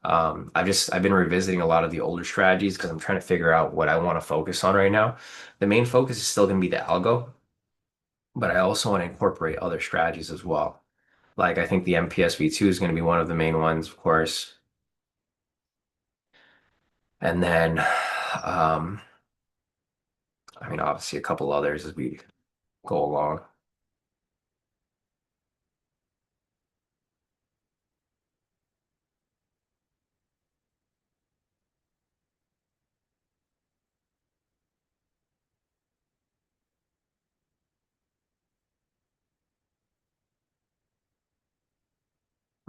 I've been revisiting a lot of the older strategies because I'm trying to figure out what I want to focus on right now. The main focus is still going to be the algo, but I also want to incorporate other strategies as well. Like I think the MPS V2 is going to be one of the main ones, of course. And then, um, I mean, obviously a couple others as we go along.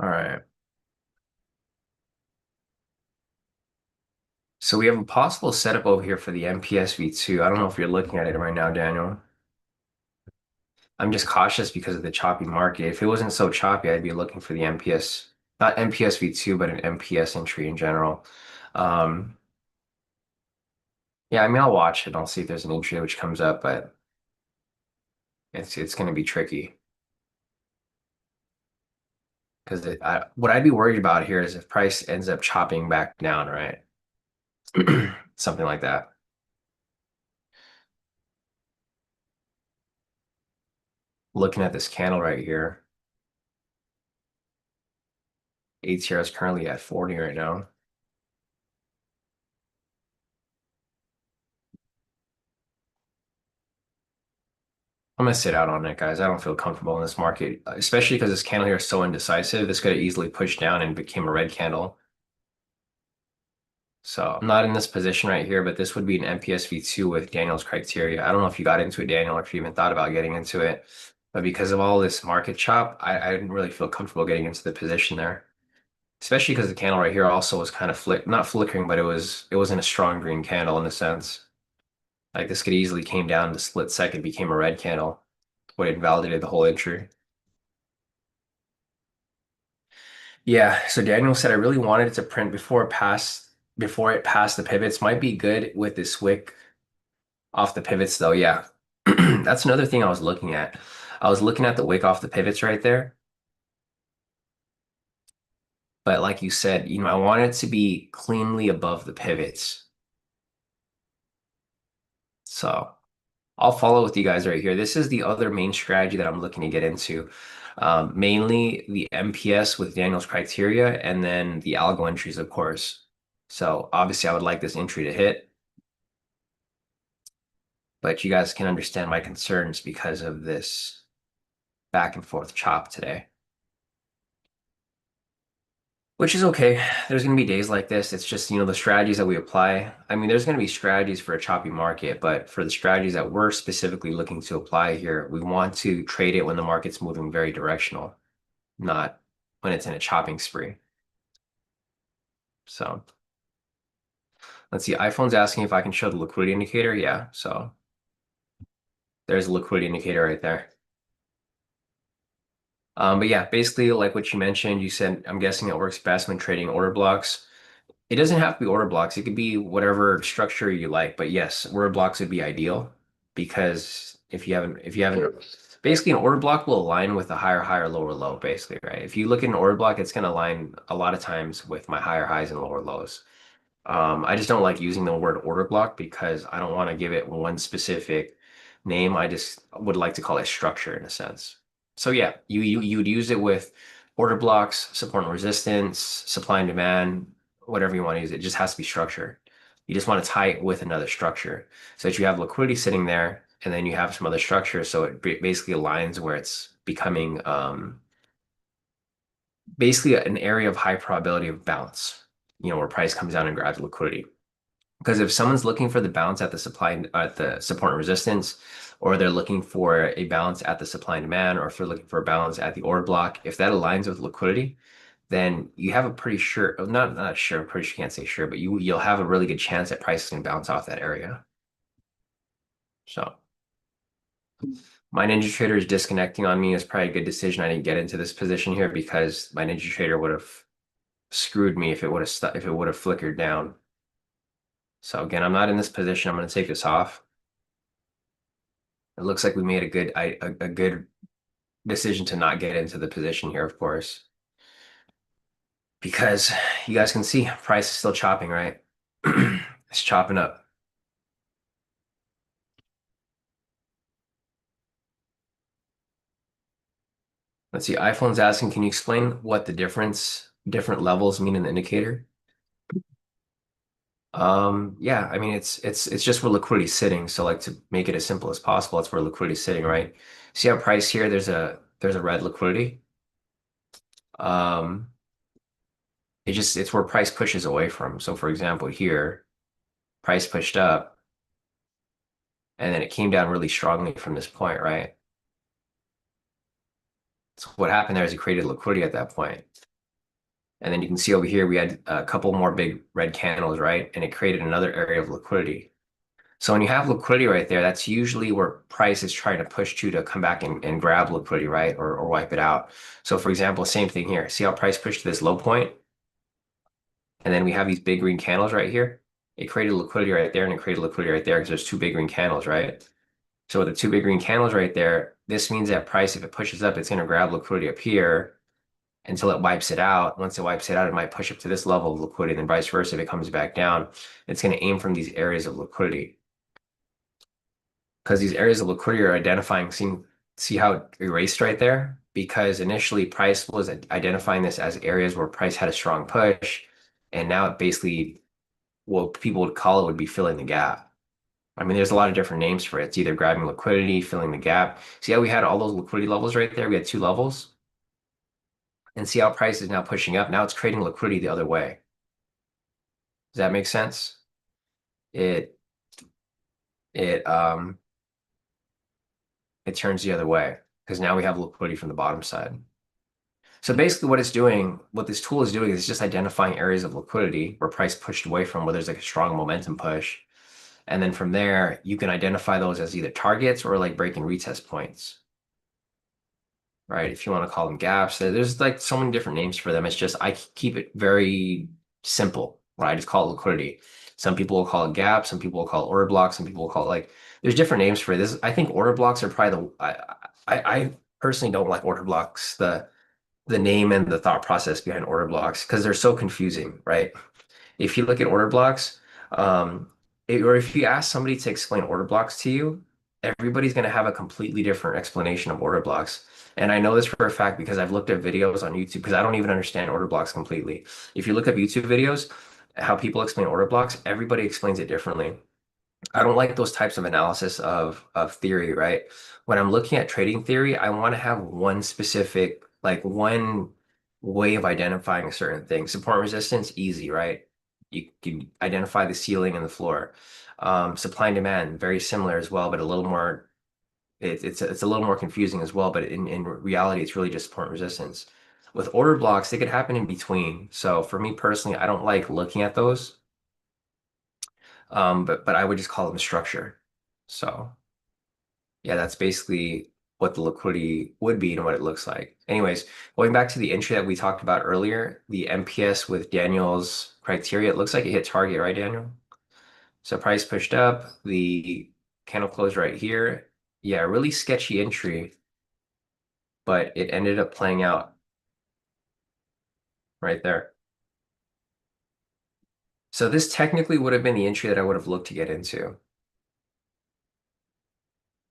All right. So we have a possible setup over here for the MPS V2. I don't know if you're looking at it right now, Daniel. I'm just cautious because of the choppy market. If it wasn't so choppy, I'd be looking for the MPS, not MPS V2, but an MPS entry in general. Um, yeah, I mean, I'll watch it. I'll see if there's an entry which comes up, but it's going to be tricky because what I'd be worried about here is if price ends up chopping back down, right? Something like that. Looking at this candle right here, ATR is currently at 40 right now. I'm gonna sit out on it, guys. I don't feel comfortable in this market, especially because this candle here is so indecisive. This could have easily pushed down and became a red candle. So I'm not in this position right here, but this would be an MPS V2 with Daniel's criteria. I don't know if you got into it, Daniel, or if you even thought about getting into it. But because of all this market chop, I didn't really feel comfortable getting into the position there. Especially because the candle right here also was kind of not flickering, but it wasn't a strong green candle in a sense. Like this could easily came down the split second, became a red candle, would have invalidated the whole entry. Yeah, so Daniel said I really wanted it to print before it passed the pivots. Might be good with this wick off the pivots though. Yeah. That's another thing I was looking at. I was looking at the wick off the pivots right there. But like you said, I want it to be cleanly above the pivots. So I'll follow with you guys right here. This is the other main strategy that I'm looking to get into. Mainly the MPS with Daniel's criteria and then the algo entries, of course. So obviously I would like this entry to hit, but you guys can understand my concerns because of this back and forth chop today. Which is okay. There's going to be days like this. It's just, the strategies that we apply. I mean, there's going to be strategies for a choppy market, but for the strategies that we're specifically looking to apply here, we want to trade it when the market's moving very directional, not when it's in a chopping spree. So let's see. iPhone's asking if I can show the liquidity indicator. Yeah. So there's a liquidity indicator right there. But yeah, basically like what you mentioned, you said, I'm guessing it works best when trading order blocks. It doesn't have to be order blocks. It could be whatever structure you like. But yes, order blocks would be ideal because if you haven't, basically an order block will align with a higher high or lower low, basically, right? If you look at an order block, it's going to align a lot of times with my higher highs and lower lows. I just don't like using the word order block because I don't want to give it one specific name. I just would like to call it structure in a sense. So yeah, you would use it with order blocks, support and resistance, supply and demand, whatever you want to use. It just has to be structure. You just want to tie it with another structure so that you have liquidity sitting there, and then you have some other structure so it basically aligns where it's becoming basically an area of high probability of bounce, where price comes down and grabs liquidity. Because if someone's looking for the balance at the at the support and resistance, or they're looking for a balance at the supply and demand, or if they're looking for a balance at the order block, if that aligns with liquidity, then you have a pretty sure, not sure, pretty sure, can't say sure, but you'll have a really good chance that price can bounce off that area. So my Ninja Trader is disconnecting on me. It's probably a good decision I didn't get into this position here because my Ninja Trader would have screwed me if it would have if it would have flickered down. So again, I'm not in this position. I'm going to take this off. It looks like we made a good decision to not get into the position here, of course, because you guys can see price is still chopping, right? It's chopping up. Let's see. iPhone's asking, can you explain what the different levels mean in the indicator? Yeah, I mean it's just where liquidity's sitting. So like to make it as simple as possible, that's where liquidity's sitting, right? See how price here, there's a red liquidity. Um, it's where price pushes away from. So for example, here, price pushed up and then it came down really strongly from this point, right? So what happened there is it created liquidity at that point. And then you can see over here we had a couple more big red candles, right? And it created another area of liquidity. So when you have liquidity right there, that's usually where price is trying to push to come back and grab liquidity, right? Or wipe it out. So for example, same thing here. See how price pushed to this low point? And then we have these big green candles right here. It created liquidity right there and it created liquidity right there because there's two big green candles, right? So with the two big green candles right there, this means that price, if it pushes up, it's going to grab liquidity up here until it wipes it out. Once it wipes it out, it might push up to this level of liquidity. Then vice versa, if it comes back down, it's going to aim from these areas of liquidity. Because these areas of liquidity are identifying, see how it erased right there? Because initially price was identifying this as areas where price had a strong push. And now it basically, what people would call it would be filling the gap. I mean, there's a lot of different names for it. It's either grabbing liquidity, filling the gap. See how we had all those liquidity levels right there? We had two levels. And see how price is now pushing up. Now it's creating liquidity the other way. Does that make sense? It it um it turns the other way because now we have liquidity from the bottom side. So basically what it's doing, what this tool is doing is just identifying areas of liquidity where price pushed away from where there's like a strong momentum push. And then from there, you can identify those as either targets or like break and retest points, right? If you want to call them gaps, there's like so many different names for them. It's just I keep it very simple, right? I just call it liquidity. Some people will call it gaps, some people will call it order blocks, some people will call it like there's different names for this. I think order blocks are probably I personally don't like order blocks, the name and the thought process behind order blocks because they're so confusing, right? If you look at order blocks, or if you ask somebody to explain order blocks to you, everybody's going to have a completely different explanation of order blocks. And I know this for a fact because I've looked at videos on YouTube because I don't even understand order blocks completely. If you look up YouTube videos, how people explain order blocks, everybody explains it differently. I don't like those types of analysis of theory, right? When I'm looking at trading theory, I want to have one specific, like one way of identifying a certain thing. Support and resistance, easy, right? You can identify the ceiling and the floor. Supply and demand, very similar as well, but a little more, it's a little more confusing as well, but in reality, it's really just support and resistance. With order blocks, they could happen in between. So for me personally, I don't like looking at those. But I would just call them structure. So yeah, that's basically what the liquidity would be and what it looks like. Anyways, going back to the entry that we talked about earlier, the MPS with Daniel's criteria, it looks like it hit target, right, Daniel? So price pushed up, the candle closed right here. Yeah, really sketchy entry, but it ended up playing out right there. So this technically would have been the entry that I would have looked to get into.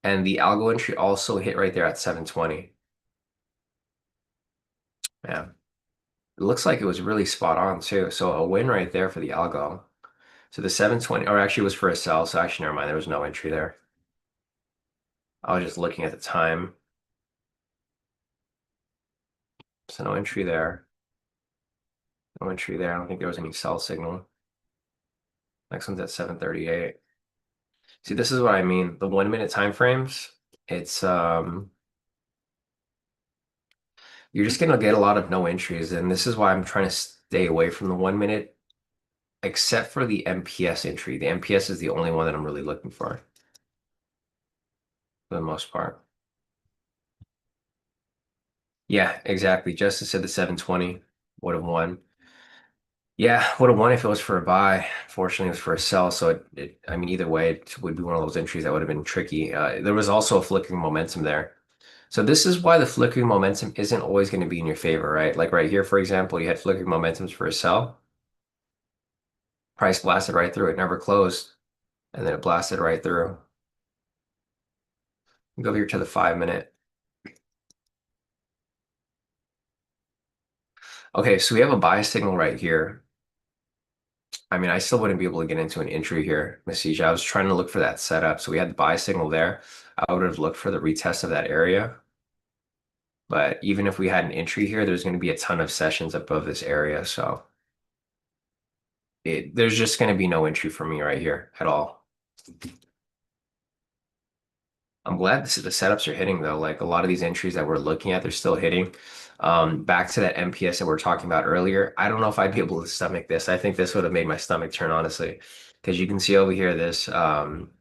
And the algo entry also hit right there at 720. Yeah. It looks like it was really spot on too. So a win right there for the algo. So the 720, or actually was for a sell. So actually, never mind. There was no entry there. I was just looking at the time. So no entry there. No entry there. I don't think there was any sell signal. Next one's at 738. See, this is what I mean. The 1 minute time frames, it's you're just gonna get a lot of no entries. And this is why I'm trying to stay away from the 1 minute, except for the MPS entry. The MPS is the only one that I'm really looking for the most part. Yeah, exactly. Justice said the 720 would have won. Yeah, would have won if it was for a buy. Fortunately, it was for a sell. So I mean, either way, it would be one of those entries that would have been tricky. There was also a flickering momentum there. So this is why the flickering momentum isn't always going to be in your favor, right? Like right here, for example, you had flickering momentums for a sell. Price blasted right through it, never closed, and then it blasted right through. Go over here to the 5 minute. Okay, so we have a buy signal right here. I mean, I still wouldn't be able to get into an entry here, Masija. I was trying to look for that setup. So we had the buy signal there. I would have looked for the retest of that area. But even if we had an entry here, there's going to be a ton of sessions above this area. So there's just going to be no entry for me right here at all. I'm glad the setups are hitting though. Like a lot of these entries that we're looking at, they're still hitting. Back to that MPS that we were talking about earlier. I don't know if I'd be able to stomach this. I think this would have made my stomach turn, honestly. Because you can see over here, this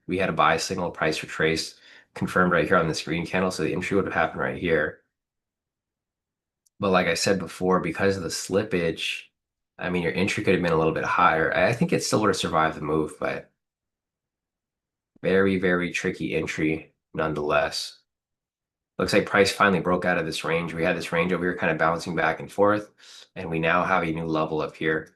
we had a buy signal price retrace confirmed right here on this green candle. So the entry would have happened right here. But like I said before, because of the slippage, I mean, your entry could have been a little bit higher. I think it still would have survived the move, but very, very tricky entry nonetheless. Looks like price finally broke out of this range. We had this range over here kind of bouncing back and forth, and we now have a new level up here.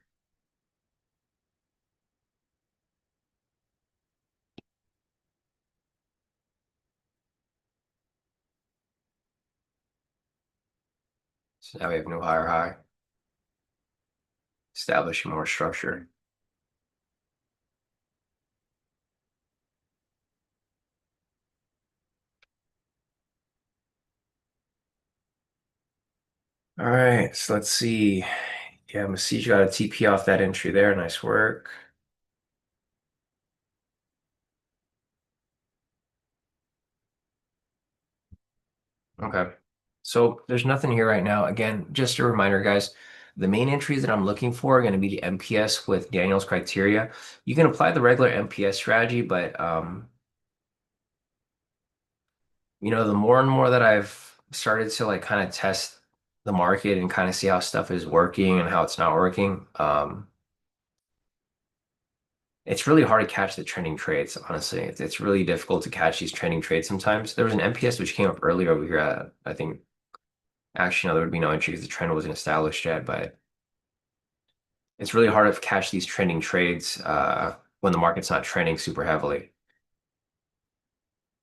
So now we have new higher high, establishing more structure. All right, so let's see. Yeah, Masij got a TP off that entry there. Nice work. Okay. So there's nothing here right now. Again, just a reminder, guys, the main entries that I'm looking for are going to be the MPS with Daniel's criteria. You can apply the regular MPS strategy, but the more and more that I've started to like kind of test the market and kind of see how stuff is working and how it's not working, it's really hard to catch the trending trades, honestly. It's really difficult to catch these trending trades sometimes. There was an MPS which came up earlier over here at, I think, actually, no, there would be no entry because the trend wasn't established yet, but it's really hard to catch these trending trades when the market's not trending super heavily.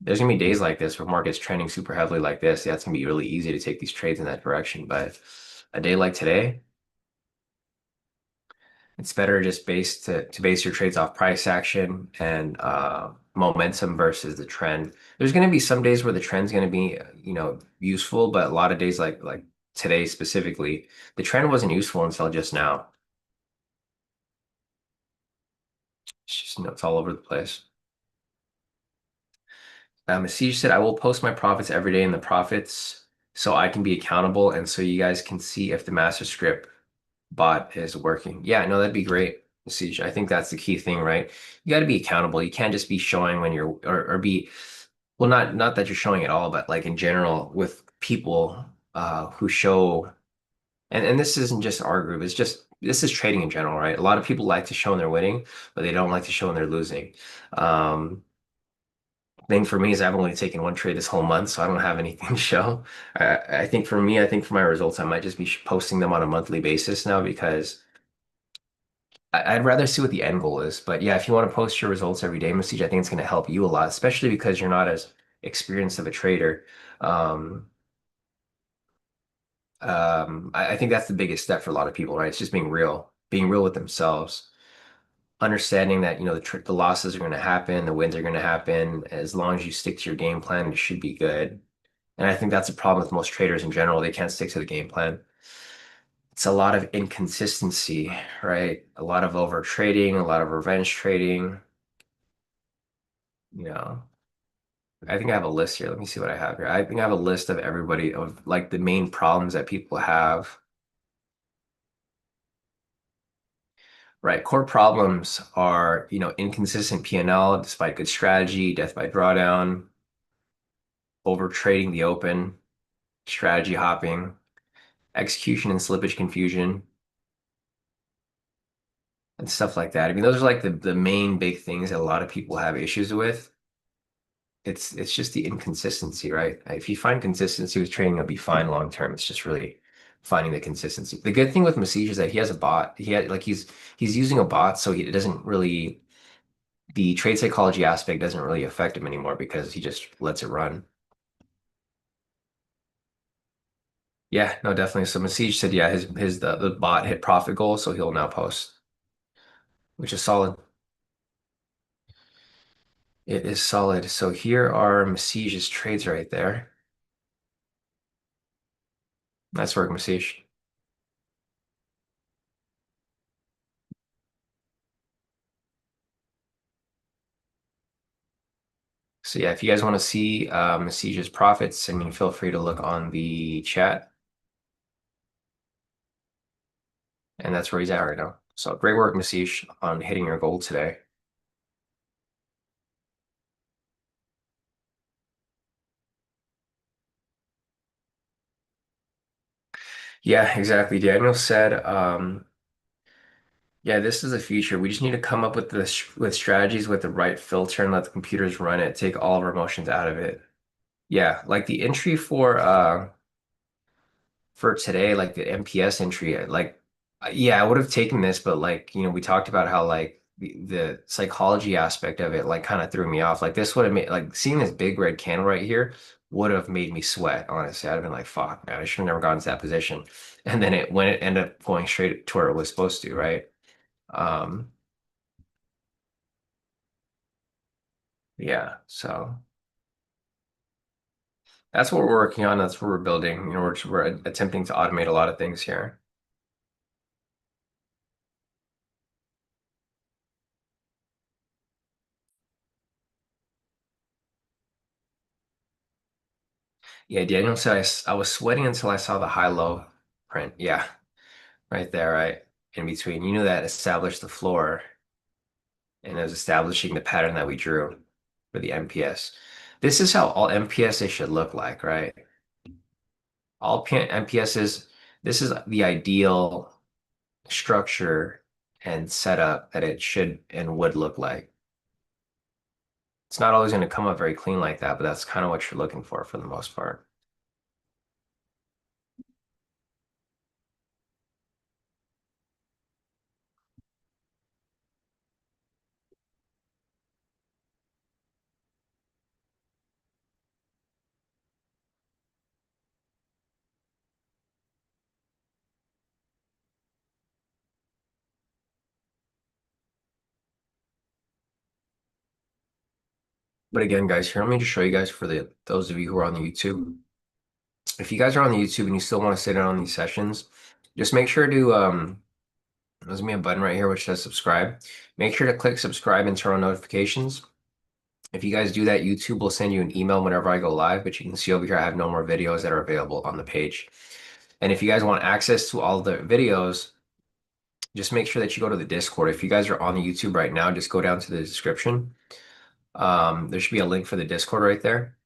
There's gonna be days like this where market's trending super heavily like this. Yeah, it's gonna be really easy to take these trades in that direction. But a day like today, it's better just to base your trades off price action and momentum versus the trend. There's gonna be some days where the trend's gonna be, useful, but a lot of days like today specifically, the trend wasn't useful until just now. It's just, it's all over the place. Asij said, I will post my profits every day in the profits so I can be accountable and so you guys can see if the master script bot is working. Yeah, no, that'd be great. Siege. I think that's the key thing, right? You got to be accountable. You can't just be showing when you're or be well, not that you're showing at all, but like in general with people who show and this isn't just our group, it's just this is trading in general, right? A lot of people like to show when they're winning, but they don't like to show when they're losing. Um, thing for me is I've only taken one trade this whole month, so I don't have anything to show. I think for me, I think for my results, I might just be posting them on a monthly basis now because I'd rather see what the end goal is. But yeah, if you want to post your results every day, Message, I think it's going to help you a lot, especially because you're not as experienced of a trader. Um, I think that's the biggest step for a lot of people, right? It's just being real with themselves, understanding that, you know, the losses are going to happen, the wins are going to happen. As long as you stick to your game plan, it should be good. And I think that's a problem with most traders in general. They can't stick to the game plan. It's a lot of inconsistency, right? A lot of over trading, a lot of revenge trading. You know, I think I have a list here. Let me see what I have here. I think I have a list of everybody of like the main problems that people have. Right. Core problems are, you know, inconsistent P&L despite good strategy, death by drawdown, over trading the open, strategy hopping, execution and slippage confusion, and stuff like that. I mean, those are like the main big things that a lot of people have issues with. It's just the inconsistency, right? If you find consistency with trading, it'll be fine long term. It's just really finding the consistency. The good thing with Masij is that he has a bot. He's using a bot, so it doesn't really the trade psychology aspect doesn't really affect him anymore because he just lets it run. Yeah, no, definitely. So Masij said, yeah, his the bot hit profit goal, so he'll now post, which is solid. It is solid. So here are Masij's trades right there. Nice work, Masij. So yeah, if you guys want to see Masij's profits, I mean, feel free to look on the chat, and that's where he's at right now. So great work, Masij, on hitting your goal today. Yeah, exactly. Daniel said, yeah, this is a feature. We just need to come up with with strategies with the right filter and let the computers run it, take all of our emotions out of it. Yeah, like the entry for today, like the MPS entry, yeah, I would have taken this, but like, you know, we talked about how like the psychology aspect of it like kind of threw me off. Like this would have made like seeing this big red candle right here would have made me sweat, honestly. I'd have been like, fuck, man, I should have never gotten to that position. And then it when it ended up going straight to where it was supposed to, right? Um, yeah, so that's what we're working on. That's what we're building. You know, we're attempting to automate a lot of things here. Yeah, Daniel said I was sweating until I saw the high-low print. Yeah, right there, right in between. You knew that established the floor and it was establishing the pattern that we drew for the MPS. This is how all MPSs should look like, right? All MPSs, this is the ideal structure and setup that it should and would look like. It's not always going to come up very clean like that, but that's kind of what you're looking for the most part. But again, guys, here, let me just show you guys for the those of you who are on the YouTube. If you guys are on the YouTube and you still want to sit in on these sessions, just make sure to there's gonna be a button right here which says subscribe. Make sure to click subscribe and turn on notifications. If you guys do that, YouTube will send you an email whenever I go live, but you can see over here I have no more videos that are available on the page. And if you guys want access to all the videos, just make sure that you go to the Discord. If you guys are on the YouTube right now, just go down to the description. There should be a link for the Discord right there.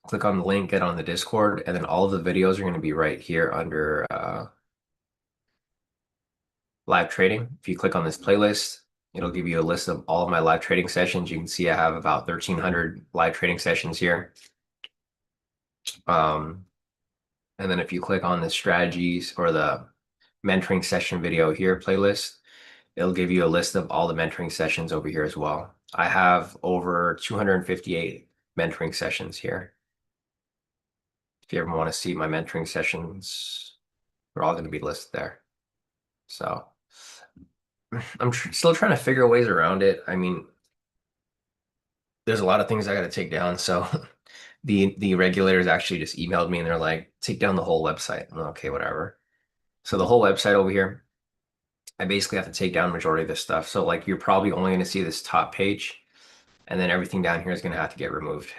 Click on the link, get on the Discord, and then all of the videos are going to be right here under live trading. If you click on this playlist, it'll give you a list of all of my live trading sessions. You can see I have about 1,300 live trading sessions here. Um, and then if you click on the strategies or the mentoring session video here playlist, it'll give you a list of all the mentoring sessions over here as well. I have over 258 mentoring sessions here. If you ever want to see my mentoring sessions, they're all going to be listed there. So I'm still trying to figure ways around it. I mean, there's a lot of things I got to take down. So the regulators actually just emailed me and they're like, take down the whole website. I'm like, okay, whatever. So the whole website over here, I basically have to take down majority of this stuff. So like you're probably only going to see this top page, and then everything down here is going to have to get removed.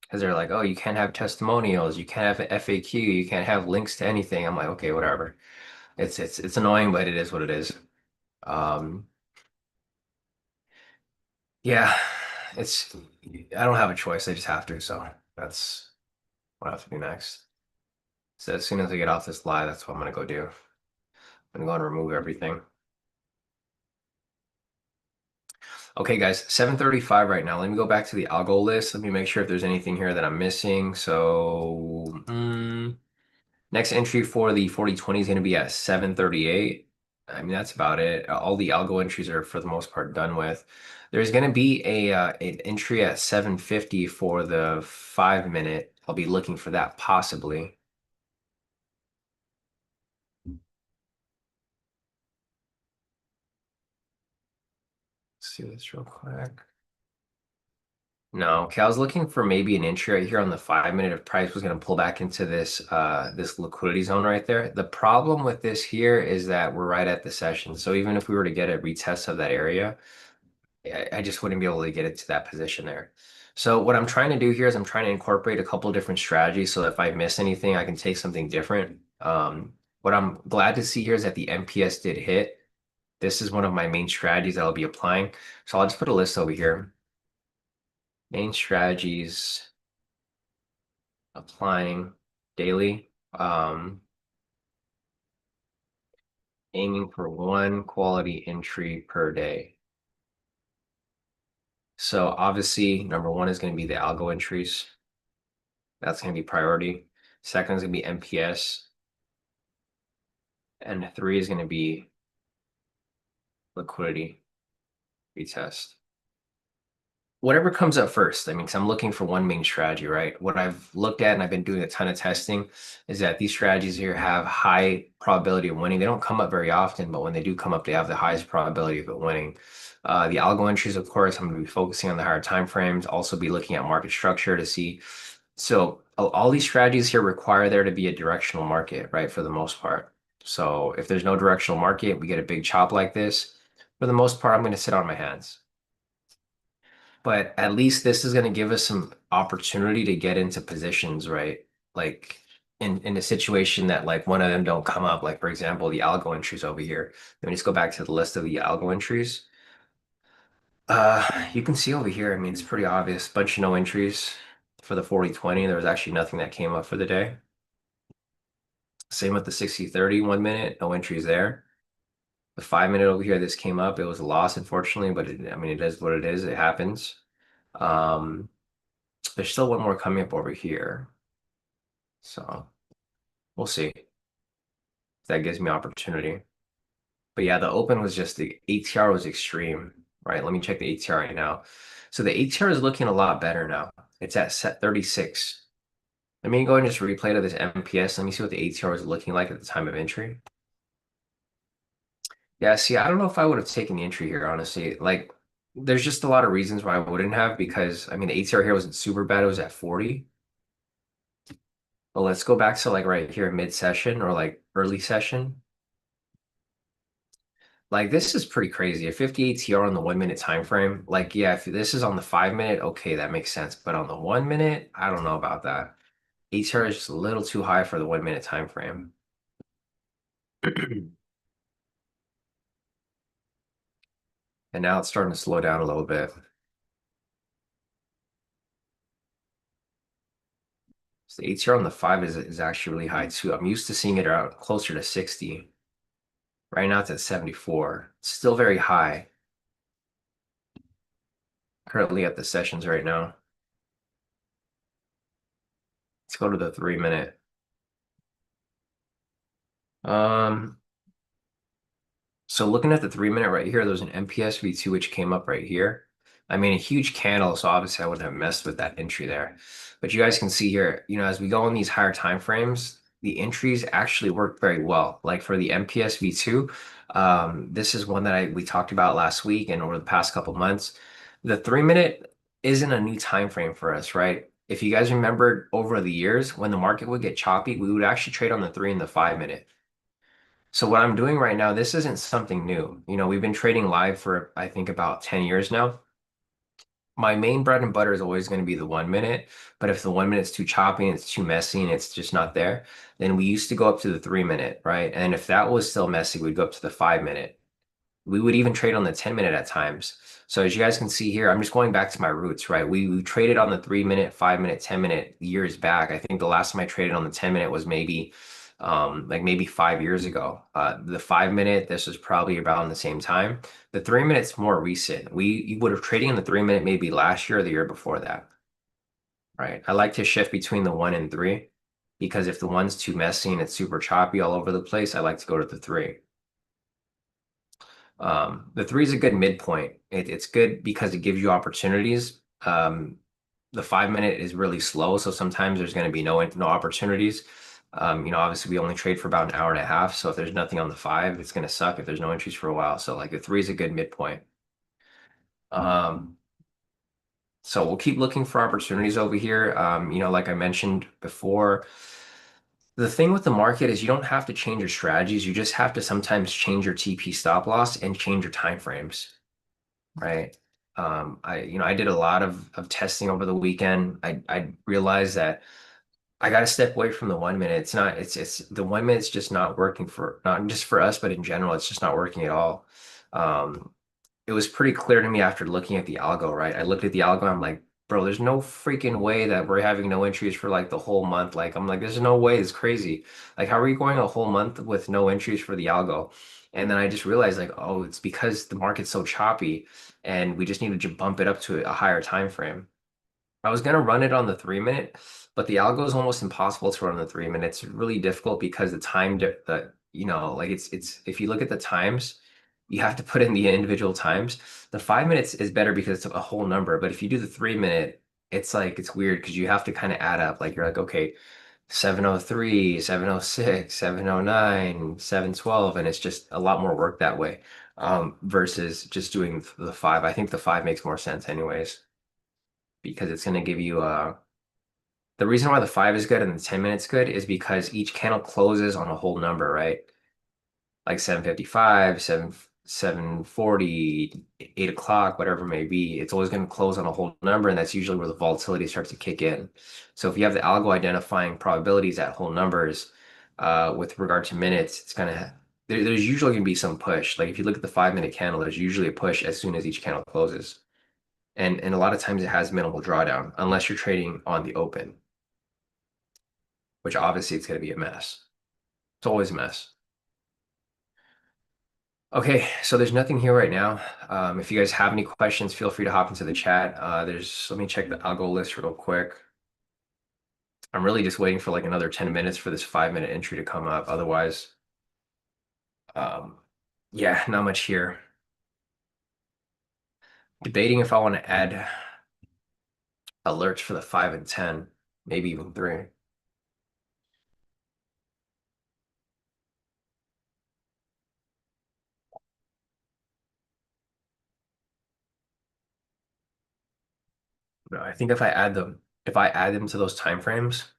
Because they're like, oh, you can't have testimonials, you can't have an FAQ, you can't have links to anything. I'm like, okay, whatever. It's annoying, but it is what it is. Um, yeah, it's I don't have a choice. I just have to. So that's what I have to do next. So as soon as I get off this live, that's what I'm gonna go do. I'm gonna go and remove everything. Okay, guys, 7:35 right now. Let me go back to the algo list. Let me make sure if there's anything here that I'm missing. So next entry for the 4020 is going to be at 7:38. I mean, that's about it. All the algo entries are for the most part done with. There's going to be an entry at 7:50 for the 5 minute. I'll be looking for that possibly. Let's see this real quick. No, okay. I was looking for maybe an entry right here on the 5 minute if price was going to pull back into this liquidity zone right there. The problem with this here is that we're right at the session. So even if we were to get a retest of that area, I just wouldn't be able to get it to that position there. So what I'm trying to do here is I'm trying to incorporate a couple different strategies so that if I miss anything, I can take something different. What I'm glad to see here is that the MPS did hit. This is one of my main strategies that I'll be applying. So I'll just put a list over here. Main strategies applying daily. Aiming for one quality entry per day. So obviously, number one is going to be the algo entries. That's going to be priority. Second is going to be MPS. And three is going to be liquidity retest. Whatever comes up first. I mean, 'cause I'm looking for one main strategy, right? What I've looked at and I've been doing a ton of testing is that these strategies here have high probability of winning. They don't come up very often, but when they do come up, they have the highest probability of it winning. The algo entries, of course, I'm going to be focusing on the higher time frames, also be looking at market structure to see. So all these strategies here require there to be a directional market, right? For the most part. So if there's no directional market, we get a big chop like this. For the most part, I'm going to sit on my hands. But at least this is going to give us some opportunity to get into positions, right? Like in a situation that like one of them don't come up, like for example, the algo entries over here. Let me just go back to the list of the algo entries. You can see over here, I mean, it's pretty obvious. Bunch of no entries for the 4020. There was actually nothing that came up for the day. Same with the 60/30 1 minute, no entries there. The 5 minute over here, this came up. It was a loss, unfortunately, but I mean, it is what it is. It happens. Um, there's still one more coming up over here. So we'll see if that gives me opportunity. But yeah, the open was just the ATR was extreme, right? Let me check the ATR right now. So the ATR is looking a lot better now. It's at set 36. Let me go and just replay to this MPS. Let me see what the ATR was looking like at the time of entry. Yeah, see, I don't know if I would have taken the entry here, honestly. Like, there's just a lot of reasons why I wouldn't have because, I mean, the ATR here wasn't super bad. It was at 40. But let's go back to like right here, mid-session or like early session. Like this is pretty crazy. A 50 ATR on the 1 minute time frame. Like, yeah, if this is on the 5 minute, okay, that makes sense. But on the 1 minute, I don't know about that. ATR is just a little too high for the 1 minute time frame. And now it's starting to slow down a little bit. So the ATR on the 5 is actually really high too. I'm used to seeing it around closer to 60. Right now it's at 74. It's still very high. Currently at the sessions right now. Let's go to the 3 minute. Um, So looking at the 3 minute right here, there's an MPS V2 which came up right here. I mean, a huge candle, so obviously I wouldn't have messed with that entry there. But you guys can see here, as we go on these higher time frames, the entries actually work very well. Like for the MPS V2, this is one that we talked about last week and over the past couple months. The 3 minute isn't a new time frame for us, right? If you guys remember over the years, when the market would get choppy, we would actually trade on the 3 and the 5 minute. So what I'm doing right now, this isn't something new. We've been trading live for I think about 10 years now. My main bread and butter is always going to be the 1 minute, but if the 1 minute's too choppy and it's too messy and it's just not there, then we used to go up to the 3 minute, right? And if that was still messy, we'd go up to the 5 minute. We would even trade on the 10 minute at times. So as you guys can see here, I'm just going back to my roots, right? We traded on the 3 minute, 5 minute, 10 minute years back. I think the last time I traded on the 10 minute was maybe like maybe 5 years ago. The 5 minute, this was probably around the same time. The 3 minute's more recent. You would have trading in the 3 minute maybe last year or the year before that, right? I like to shift between the 1 and 3 because if the one's too messy and it's super choppy all over the place, I like to go to the 3. The 3 is a good midpoint. It's good because it gives you opportunities. The 5 minute is really slow, so sometimes there's going to be no opportunities. Obviously we only trade for about an hour and a half, so if there's nothing on the 5, it's going to suck if there's no entries for a while. So like the 3 is a good midpoint. Um, so we'll keep looking for opportunities over here. Like I mentioned before, the thing with the market is you don't have to change your strategies. You just have to sometimes change your TP stop loss and change your time frames. Right. I did a lot of testing over the weekend. I realized that I got to step away from the 1 minute. It's the 1 minute's just not working for not just for us, but in general, it's just not working at all. Um, it was pretty clear to me after looking at the algo, right? I looked at the algo, I'm like, bro, there's no freaking way that we're having no entries for like the whole month. Like, I'm like, there's no way. It's crazy. Like, how are you going a whole month with no entries for the algo? And then I just realized, like, oh, it's because the market's so choppy and we just need to bump it up to a higher time frame. I was gonna run it on the 3 minute, but the algo is almost impossible to run on the 3 minute. It's really difficult because like it's if you look at the times, you have to put in the individual times. The 5 minutes is better because it's a whole number, but if you do the 3 minute, it's like it's weird because you have to kind of add up. Like you're like, okay, 703, 706, 709, 712, and it's just a lot more work that way. Versus just doing the 5. I think the 5 makes more sense anyways because it's going to give you the reason why the 5 is good and the 10 minutes good is because each candle closes on a whole number, right? Like 7:55, 7:40, 8 o'clock, whatever it may be. It's always going to close on a whole number, and that's usually where the volatility starts to kick in. So if you have the algo identifying probabilities at whole numbers, with regard to minutes, it's gonna there's usually going to be some push. Like if you look at the 5 minute candle, there's usually a push as soon as each candle closes. And a lot of times it has minimal drawdown unless you're trading on the open, which obviously it's going to be a mess. It's always a mess. Okay, so there's nothing here right now. If you guys have any questions, feel free to hop into the chat. Let me check the algo list real quick. I'm really just waiting for like another 10 minutes for this 5 minute entry to come up. Otherwise, um, yeah, not much here. Debating if I want to add alerts for the 5 and 10, maybe even 3. No, I think if I add them to those time frames,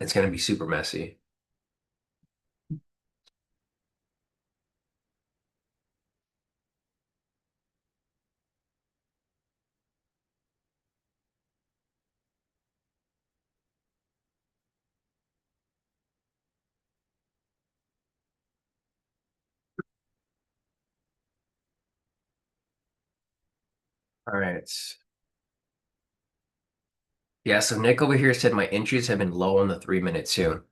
it's going to be super messy. All right. Yeah, so Nick over here said my entries have been low on the 3 minute too.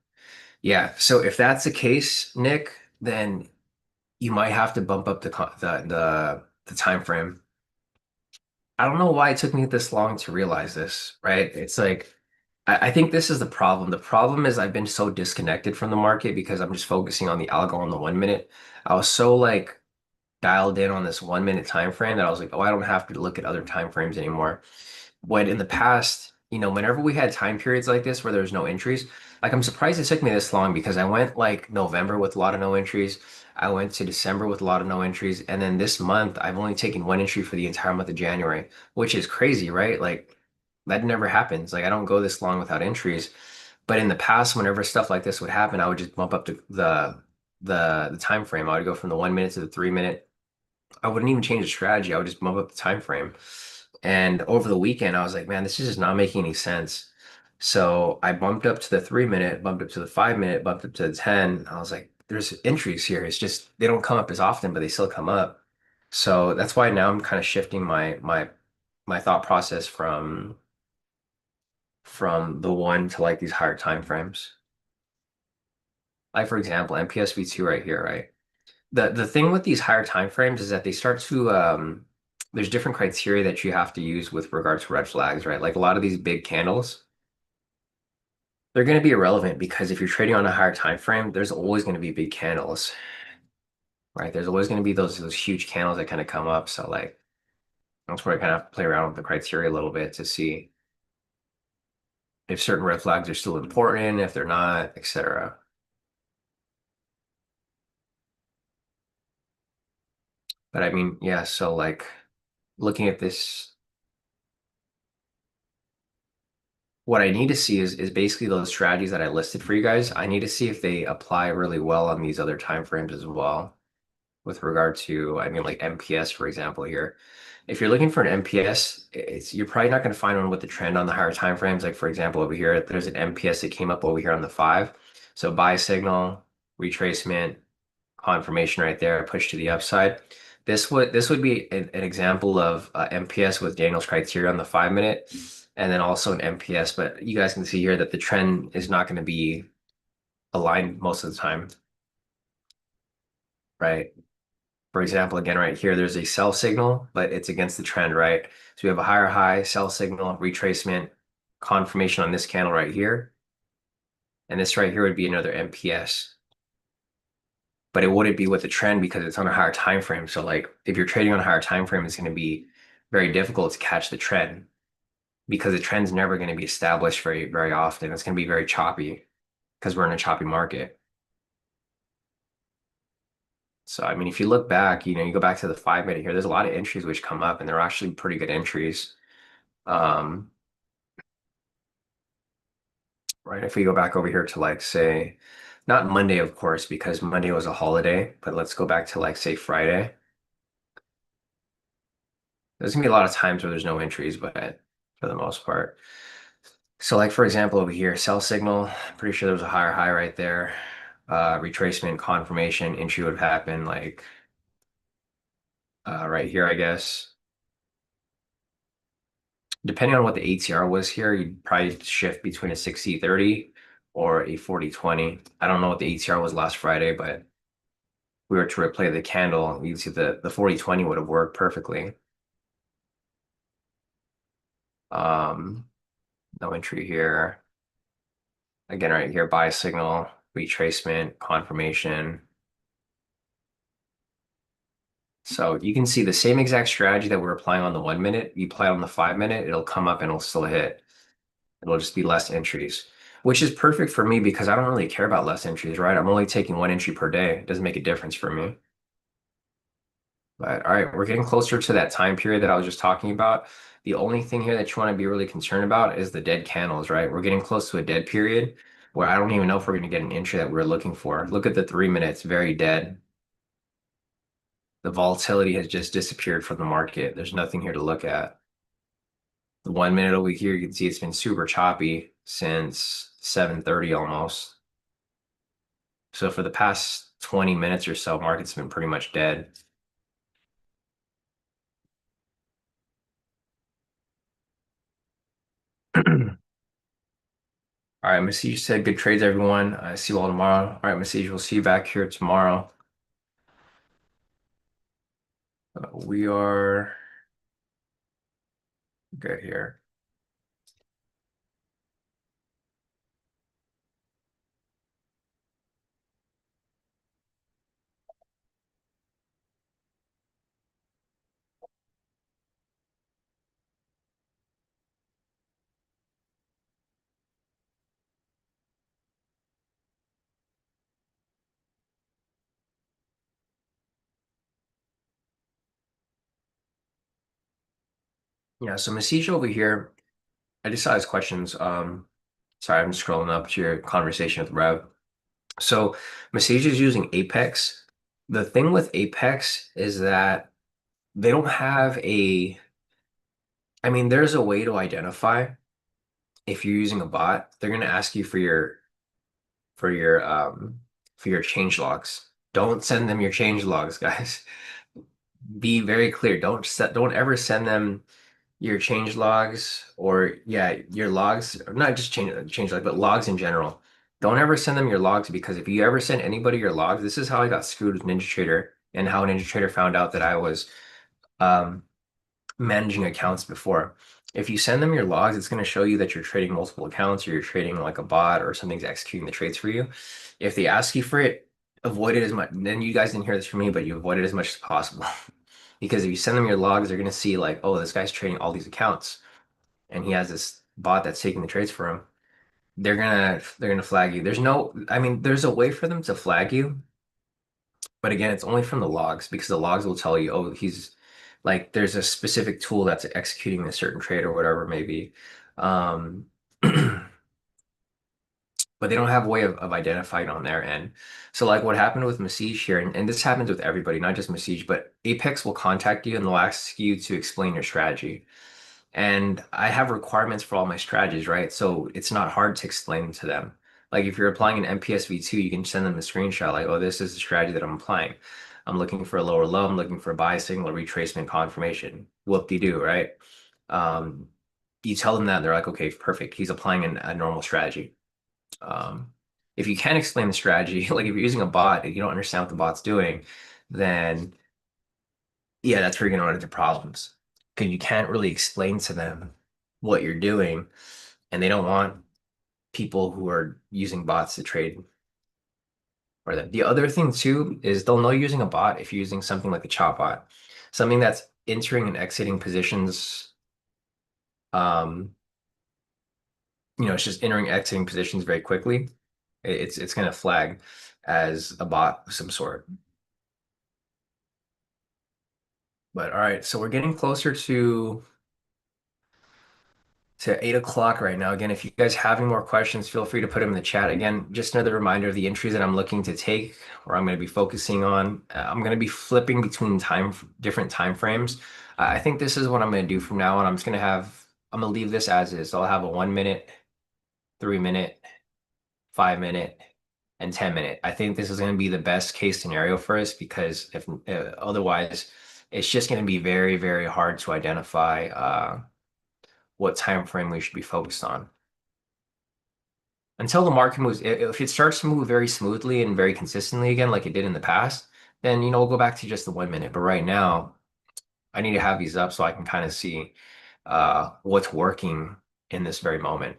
Yeah, so if that's the case, Nick, then you might have to bump up the time frame. I don't know why it took me this long to realize this, right? It's like I think this is the problem. The problem is I've been so disconnected from the market because I'm just focusing on the algo on the 1 minute. I was so like dialed in on this 1 minute time frame that I was like, oh, I don't have to look at other time frames anymore. When in the past, whenever we had time periods like this where there was no entries, like I'm surprised it took me this long because I went like November with a lot of no entries. I went to December with a lot of no entries. And then this month, I've only taken one entry for the entire month of January, which is crazy, right? Like that never happens. Like I don't go this long without entries. But in the past, whenever stuff like this would happen, I would just bump up the time frame. I would go from the 1 minute to the 3 minute. I wouldn't even change the strategy. I would just bump up the time frame. And over the weekend, I was like, man, this is just not making any sense. So I bumped up to the 3 minute, bumped up to the 5 minute, bumped up to the 10. I was like, there's entries here. It's just they don't come up as often, but they still come up. So that's why now I'm kind of shifting my thought process from the one to like these higher time frames. Like for example, MPSV2 right here, right? The thing with these higher time frames is that they start to there's different criteria that you have to use with regard to red flags, right? Like a lot of these big candles, they're going to be irrelevant because if you're trading on a higher time frame, there's always going to be big candles, right? There's always going to be those huge candles that kind of come up. So like that's where I kind of play around with the criteria a little bit to see if certain red flags are still important, if they're not, etc. But I mean, yeah, so like looking at this, what I need to see is basically those strategies that I listed for you guys. I need to see if they apply really well on these other time frames as well. With regard to, I mean, like MPS, for example, here. If you're looking for an MPS, you're probably not going to find one with the trend on the higher time frames. Like for example, over here, there's an MPS that came up over here on the 5. So buy signal, retracement, confirmation right there, push to the upside. This would be an example of MPS with Daniel's criteria on the 5 minute, and then also an MPS. But you guys can see here that the trend is not going to be aligned most of the time, right? For example, again, right here, there's a sell signal, but it's against the trend, right? So we have a higher high, sell signal, retracement, confirmation on this candle right here. And this right here would be another MPS, but it wouldn't be with the trend because it's on a higher time frame. So like if you're trading on a higher time frame, it's going to be very difficult to catch the trend because the trend's never going to be established very, very often. It's going to be very choppy because we're in a choppy market. So, I mean, if you look back, you go back to the 5 minute here, there's a lot of entries which come up and they're actually pretty good entries. Um, right. If we go back over here to like say, not Monday, of course, because Monday was a holiday, but let's go back to like say Friday. There's gonna be a lot of times where there's no entries, but for the most part. So like for example, over here, sell signal, pretty sure there was a higher high right there. Retracement, confirmation, entry would have happened like right here, I guess. Depending on what the ATR was here, you'd probably shift between a 60-30 or a 40-20. I don't know what the ATR was last Friday, but if we were to replay the candle, you'd see the 40-20 would have worked perfectly. Um, no entry here. Again, right here, buy signal, retracement, confirmation. So you can see the same exact strategy that we're applying on the 1 minute, you apply on the 5 minute, it'll come up and it'll still hit. It'll just be less entries, which is perfect for me because I don't really care about less entries, right? I'm only taking one entry per day. It doesn't make a difference for me. But all right, we're getting closer to that time period that I was just talking about. The only thing here that you want to be really concerned about is the dead candles, right? We're getting close to a dead period where I don't even know if we're going to get an entry that we're looking for. Look at the 3 minutes, very dead. The volatility has just disappeared from the market. There's nothing here to look at. The 1 minute over here, you can see it's been super choppy since 7:30 almost. So for the past 20 minutes or so, market's been pretty much dead. All right, Masij said good trades, everyone. I see you all tomorrow. All right, Masij, we'll see you back here tomorrow. We are good here. Yeah, so Masij over here, I just saw his questions. Sorry, I'm scrolling up to your conversation with Rev. So Masij is using Apex. The thing with Apex is that they don't have I mean, there's a way to identify if you're using a bot. They're going to ask you for your um for your change logs. Don't send them your change logs, guys. Be very clear. Don't ever send them your change logs or yeah, your logs, not just change log, but logs in general. Don't ever send them your logs because if you ever send anybody your logs, this is how I got screwed with NinjaTrader and how NinjaTrader found out that I was um managing accounts before. If you send them your logs, it's going to show you that you're trading multiple accounts or you're trading like a bot or something's executing the trades for you. If they ask you for it, avoid it as much. Then you guys didn't hear this from me, but you avoid it as much as possible. Because if you send them your logs, they're going to see like, oh, this guy's trading all these accounts and he has this bot that's taking the trades for him. They're gonna flag you. I mean, there's a way for them to flag you, but again, it's only from the logs because the logs will tell you, oh, he's like there's a specific tool that's executing a certain trade or whatever it may be. Um, but they don't have a way of identifying on their end. So like what happened with Masij here, and this happens with everybody, not just Masij, but Apex will contact you and they'll ask you to explain your strategy. And I have requirements for all my strategies, right? So it's not hard to explain to them. Like if you're applying an MPS V2, you can send them a screenshot like, oh, this is the strategy that I'm applying. I'm looking for a lower low, I'm looking for a buy signal, retracement confirmation. Whoop-de-doo, right? Um, you tell them that, they're like, okay, perfect. He's applying a normal strategy. Um, if you can't explain the strategy, like if you're using a bot and you don't understand what the bot's doing, then yeah, that's where you're gonna run into problems because you can't really explain to them what you're doing, and they don't want people who are using bots to trade for them. The other thing too is they'll know you're using a bot if you're using something like a chop bot, something that's entering and exiting positions. Um, it's just entering, exiting positions very quickly. It's gonna flag as a bot of some sort. But all right, so we're getting closer to 8 o'clock right now. Again, if you guys have any more questions, feel free to put them in the chat. Again, just another reminder of the entries that I'm looking to take or I'm going to be focusing on. I'm going to be flipping between different time frames. I think this is what I'm going to do from now on. I'm going to leave this as is. I'll have a 1 minute, 3 minute, 5 minute, and 10 minute. I think this is going to be the best case scenario for us because if otherwise, it's just going to be very, very hard to identify what time frame we should be focused on. Until the market moves, if it starts to move very smoothly and very consistently again, like it did in the past, then we'll go back to just the 1 minute. But right now, I need to have these up so I can kind of see what's working in this very moment.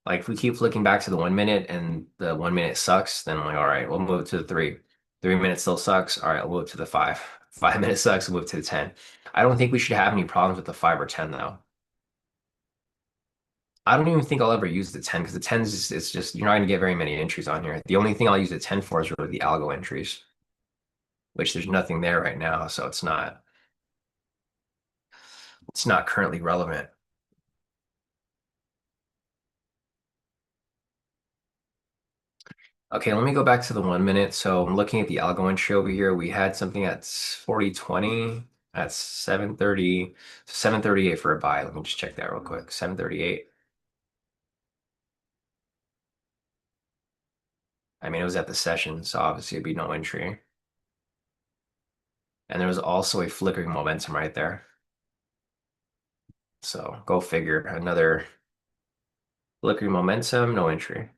Like if we keep flicking back to the 1 minute and the 1 minute sucks, then I'm like, all right, we'll move to the three. 3 minutes still sucks. All right, we'll move to the five. 5 minutes sucks, we'll move to the 10. I don't think we should have any problems with the 5 or 10 though. I don't even think I'll ever use the 10 because the 10 is it's just you're not going to get very many entries on here. The only thing I'll use the 10 for is really the algo entries, which there's nothing there right now, so it's not currently relevant. Okay, let me go back to the 1 minute. So I'm looking at the algo entry over here. We had something at 40.20 at 7:30, 7:38 for a buy. Let me just check that real quick. 7:38. I mean, it was at the session, so obviously it'd be no entry. And there was also a flickering momentum right there. So go figure. Another Flickering momentum, no entry.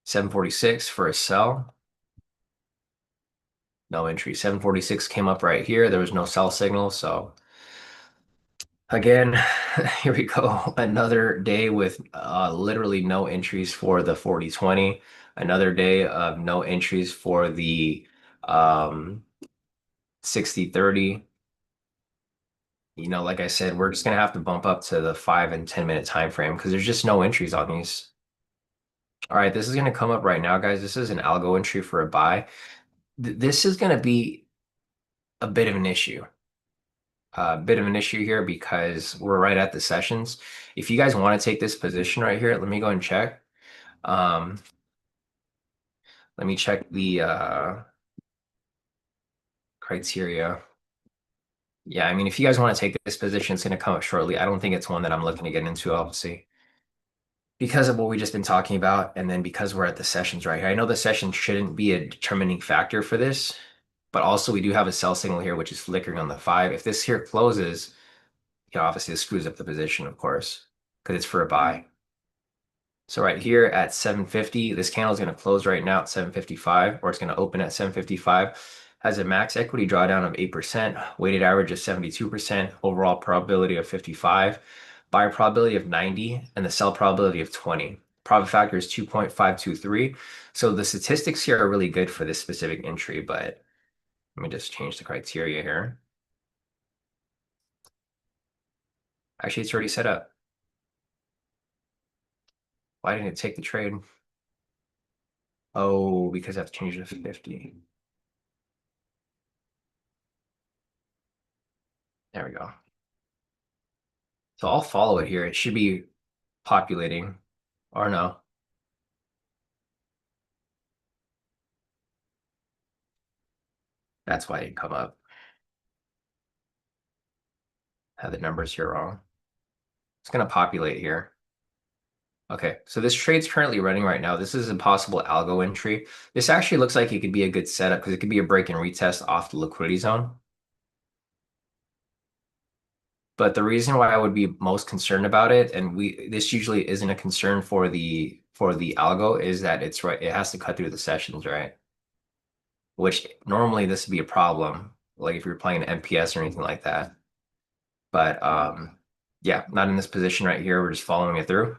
746 for a sell, no entry. 746 came up right here. There was no sell signal. So again, here we go. Another day with literally no entries for the 40-20. Another day of no entries for the 60-30. Like I said, we're just gonna have to bump up to the 5 and 10 minute time frame because there's just no entries on these. All right, this is gonna come up right now, guys. This is an algo entry for a buy. This is gonna be a bit of an issue. A bit of an issue here because we're right at the sessions. If you guys want to take this position right here, let me go and check. Um, let me check the criteria. Yeah, I mean, if you guys want to take this position, it's going to come up shortly. I don't think it's one that I'm looking to get into, obviously, because of what we just been talking about, and then because we're at the sessions right here. I know the session shouldn't be a determining factor for this, but also we do have a sell signal here, which is flickering on the 5. If this here closes, obviously this screws up the position, of course, because it's for a buy. So right here at 750, this candle is going to close right now at 755, or it's going to open at 755. Has a max equity drawdown of 8%, weighted average of 72%, overall probability of 55, buyer probability of 90, and the sell probability of 20. Profit factor is 2.523. So the statistics here are really good for this specific entry, but let me just change the criteria here. Actually, it's already set up. Why didn't it take the trade? Oh, because I have to change it to 50. There we go. So I'll follow it here. It should be populating, or no. That's why it didn't come up. Had the numbers here wrong. It's going to populate here. Okay, so this trade's currently running right now. This is a possible algo entry. This actually looks like it could be a good setup because it could be a break and retest off the liquidity zone. But the reason why I would be most concerned about it, and this usually isn't a concern for the algo, is that it's right, it has to cut through the sessions, right? Which normally this would be a problem, like if you're playing an MPS or anything like that. But yeah, not in this position right here. We're just following it through.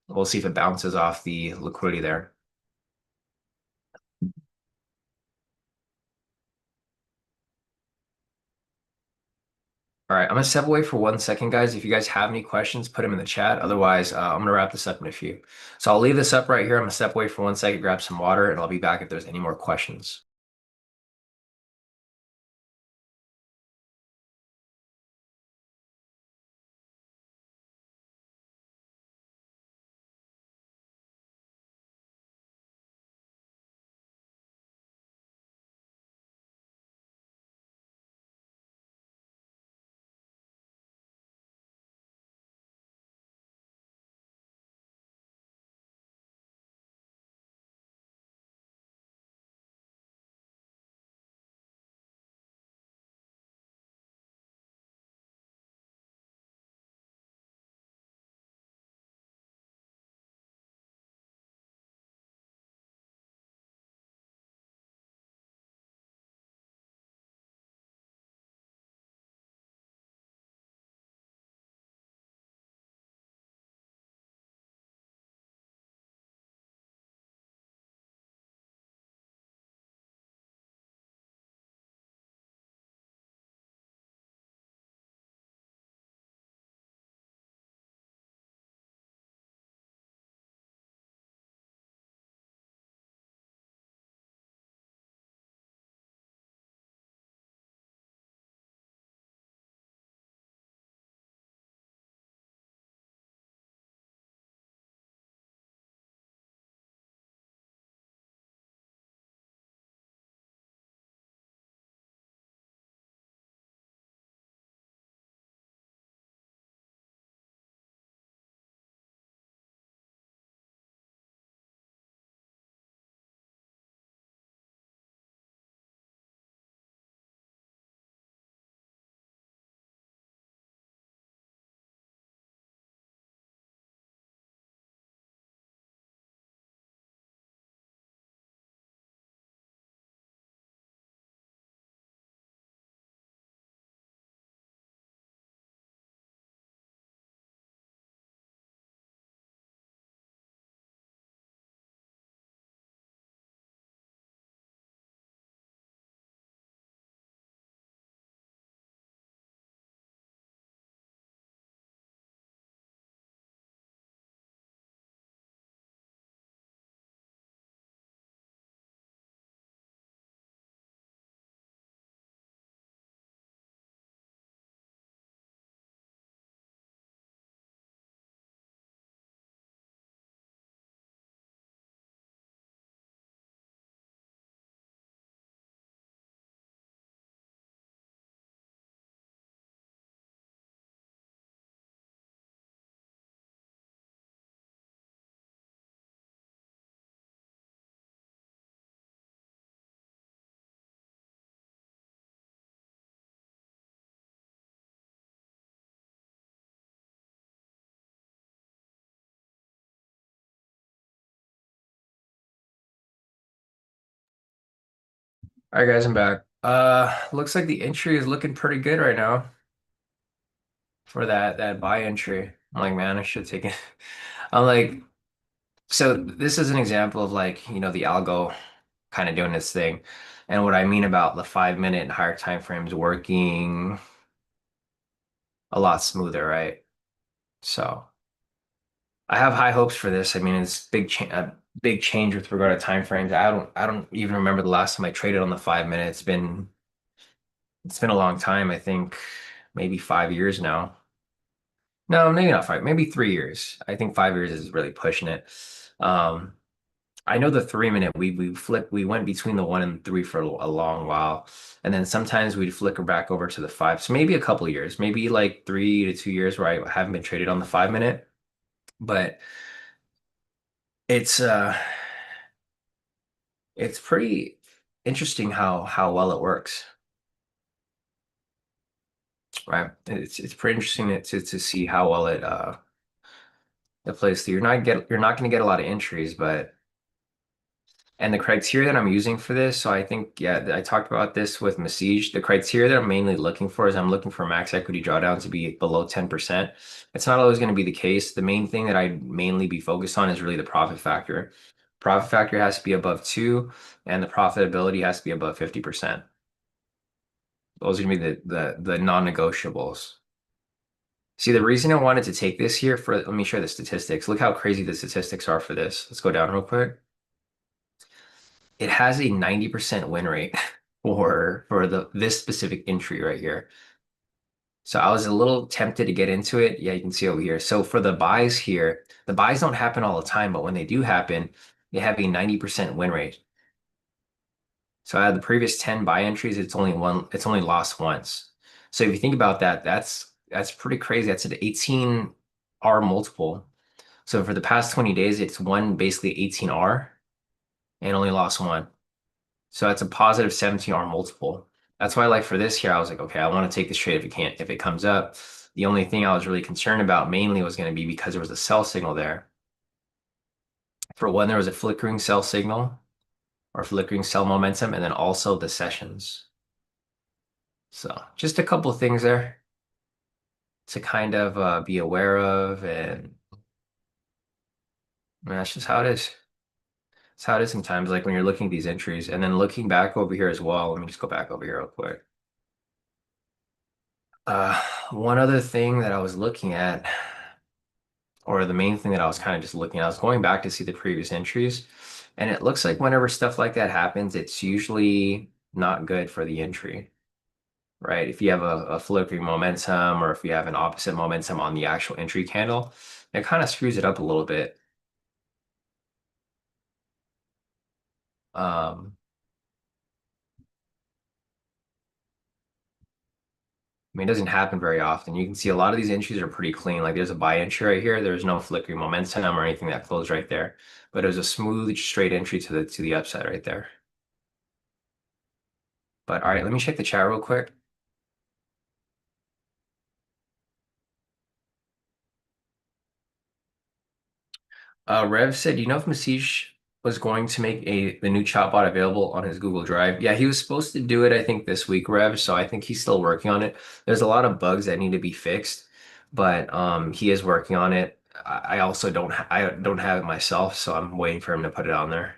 We'll see if it bounces off the liquidity there. All right, I'm gonna step away for 1 second, guys. If you guys have any questions, put them in the chat. Otherwise, I'm gonna wrap this up in a few. So I'll leave this up right here. I'm gonna step away for 1 second, grab some water, and I'll be back if there's any more questions. All right, guys, I'm back. Looks like the entry is looking pretty good right now for that buy entry. I'm like, man, I should take it. I'm like, so this is an example of like, the algo kind of doing its thing. And what I mean about the 5 minute and higher time frames working a lot smoother, right? So I have high hopes for this. I mean, it's a big change with regard to time frames. I don't even remember the last time I traded on the 5 minute. It's been a long time. I think maybe 5 years now. No, maybe not five, maybe 3 years. I think 5 years is really pushing it. Um, I know the 3 minute we went between the one and three for a long while. And then sometimes we'd flicker back over to the five. So maybe a couple of years, maybe like 3 to 2 years where I haven't been traded on the 5 minute. But it's uh it's pretty interesting how well it works, right? It's pretty interesting to see how well it plays through. You're not gonna get a lot of entries, but and the criteria that I'm using for this, so I think, yeah, I talked about this with Masij. The criteria that I'm mainly looking for is I'm looking for max equity drawdown to be below 10%. It's not always going to be the case. The main thing that I mainly be focused on is really the profit factor. Profit factor has to be above 2, and the profitability has to be above 50%. Those are going to be the non-negotiables. See, the reason I wanted to take this here let me share the statistics. Look how crazy the statistics are for this. Let's go down real quick. It has a 90% win rate for this specific entry right here. So I was a little tempted to get into it. Yeah, you can see over here. So for the buys here, the buys don't happen all the time, but when they do happen, they have a 90% win rate. So out of the previous 10 buy entries, it's only lost once. So if you think about that, that's pretty crazy. That's an 18R multiple. So for the past 20 days, it's won basically 18R and only lost one. So that's a positive 17R multiple. That's why, like for this here, I was like, okay, I want to take this trade if it comes up. The only thing I was really concerned about mainly was going to be because there was a sell signal there. For one, there was a flickering sell signal or flickering sell momentum, and then also the sessions. So just a couple of things there to kind of be aware of, and that's just how it is. It's how it is sometimes, like when you're looking at these entries, and then looking back over here as well. Let me just go back over here real quick. One other thing that I was looking at, or the main thing that I was kind of just looking at, I was going back to see the previous entries, and it looks like whenever stuff like that happens, it's usually not good for the entry, right? If you have a flipping momentum or if you have an opposite momentum on the actual entry candle, it kind of screws it up a little bit. Um, I mean, it doesn't happen very often. You can see a lot of these entries are pretty clean. Like there's a buy entry right here. There's no flickering momentum or anything that closed right there, but it was a smooth, straight entry to the upside right there. But all right, let me check the chat real quick. Rev said, "Do you know if Masij was going to make the new chatbot available on his Google Drive?" Yeah, he was supposed to do it, I think, this week, Rev. So I think he's still working on it. There's a lot of bugs that need to be fixed, but he is working on it. I also I don't have it myself, so I'm waiting for him to put it on there.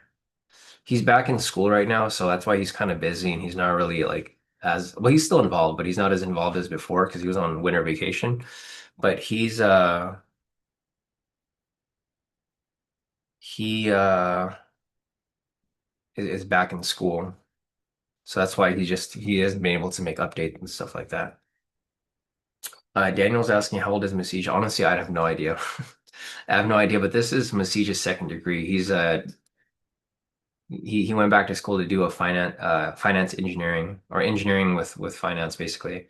He's back in school right now, so that's why he's kind of busy and he's not really like as well. He's still involved, but he's not as involved as before because he was on winter vacation. But he is back in school. So that's why he hasn't been able to make updates and stuff like that. Daniel's asking how old is Masij? Honestly, I have no idea. I have no idea, but this is Masij's second degree. He went back to school to do a finance engineering or engineering with finance basically.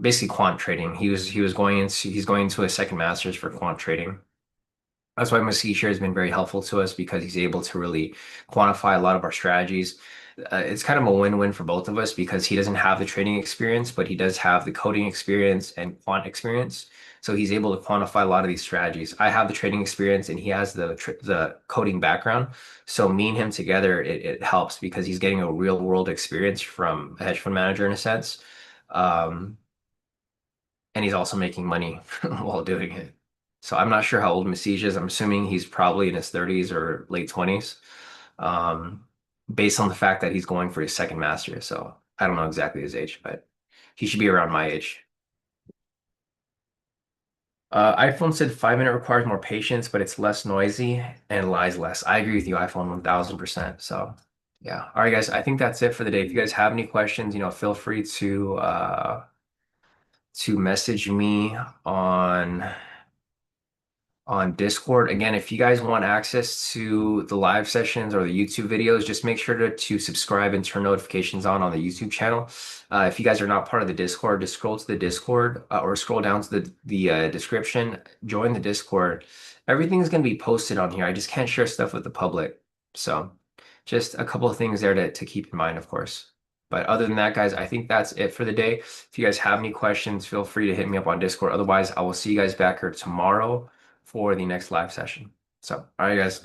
Basically quant trading. He's going into a second master's for quant trading. That's why Masij has been very helpful to us because he's able to really quantify a lot of our strategies. It's kind of a win-win for both of us because he doesn't have the trading experience, but he does have the coding experience and quant experience. So he's able to quantify a lot of these strategies. I have the trading experience and he has the coding background. So me and him together, it helps because he's getting a real world experience from a hedge fund manager in a sense. Um, and he's also making money while doing it. So I'm not sure how old Masij is. I'm assuming he's probably in his 30s or late 20s, um, based on the fact that he's going for his second master. So I don't know exactly his age, but he should be around my age. iPhone said 5 minute requires more patience, but it's less noisy and lies less. I agree with you, iPhone 1000%. So yeah. All right, guys. I think that's it for the day. If you guys have any questions, feel free to message me on on Discord. Again, if you guys want access to the live sessions or the YouTube videos, just make sure to subscribe and turn notifications on the YouTube channel. If you guys are not part of the Discord, just scroll to the Discord or scroll down to the description, join the Discord. Everything's going to be posted on here. I just can't share stuff with the public. So just a couple of things there to keep in mind, of course. But other than that, guys, I think that's it for the day. If you guys have any questions, feel free to hit me up on Discord. Otherwise, I will see you guys back here tomorrow for the next live session. So, all right, guys.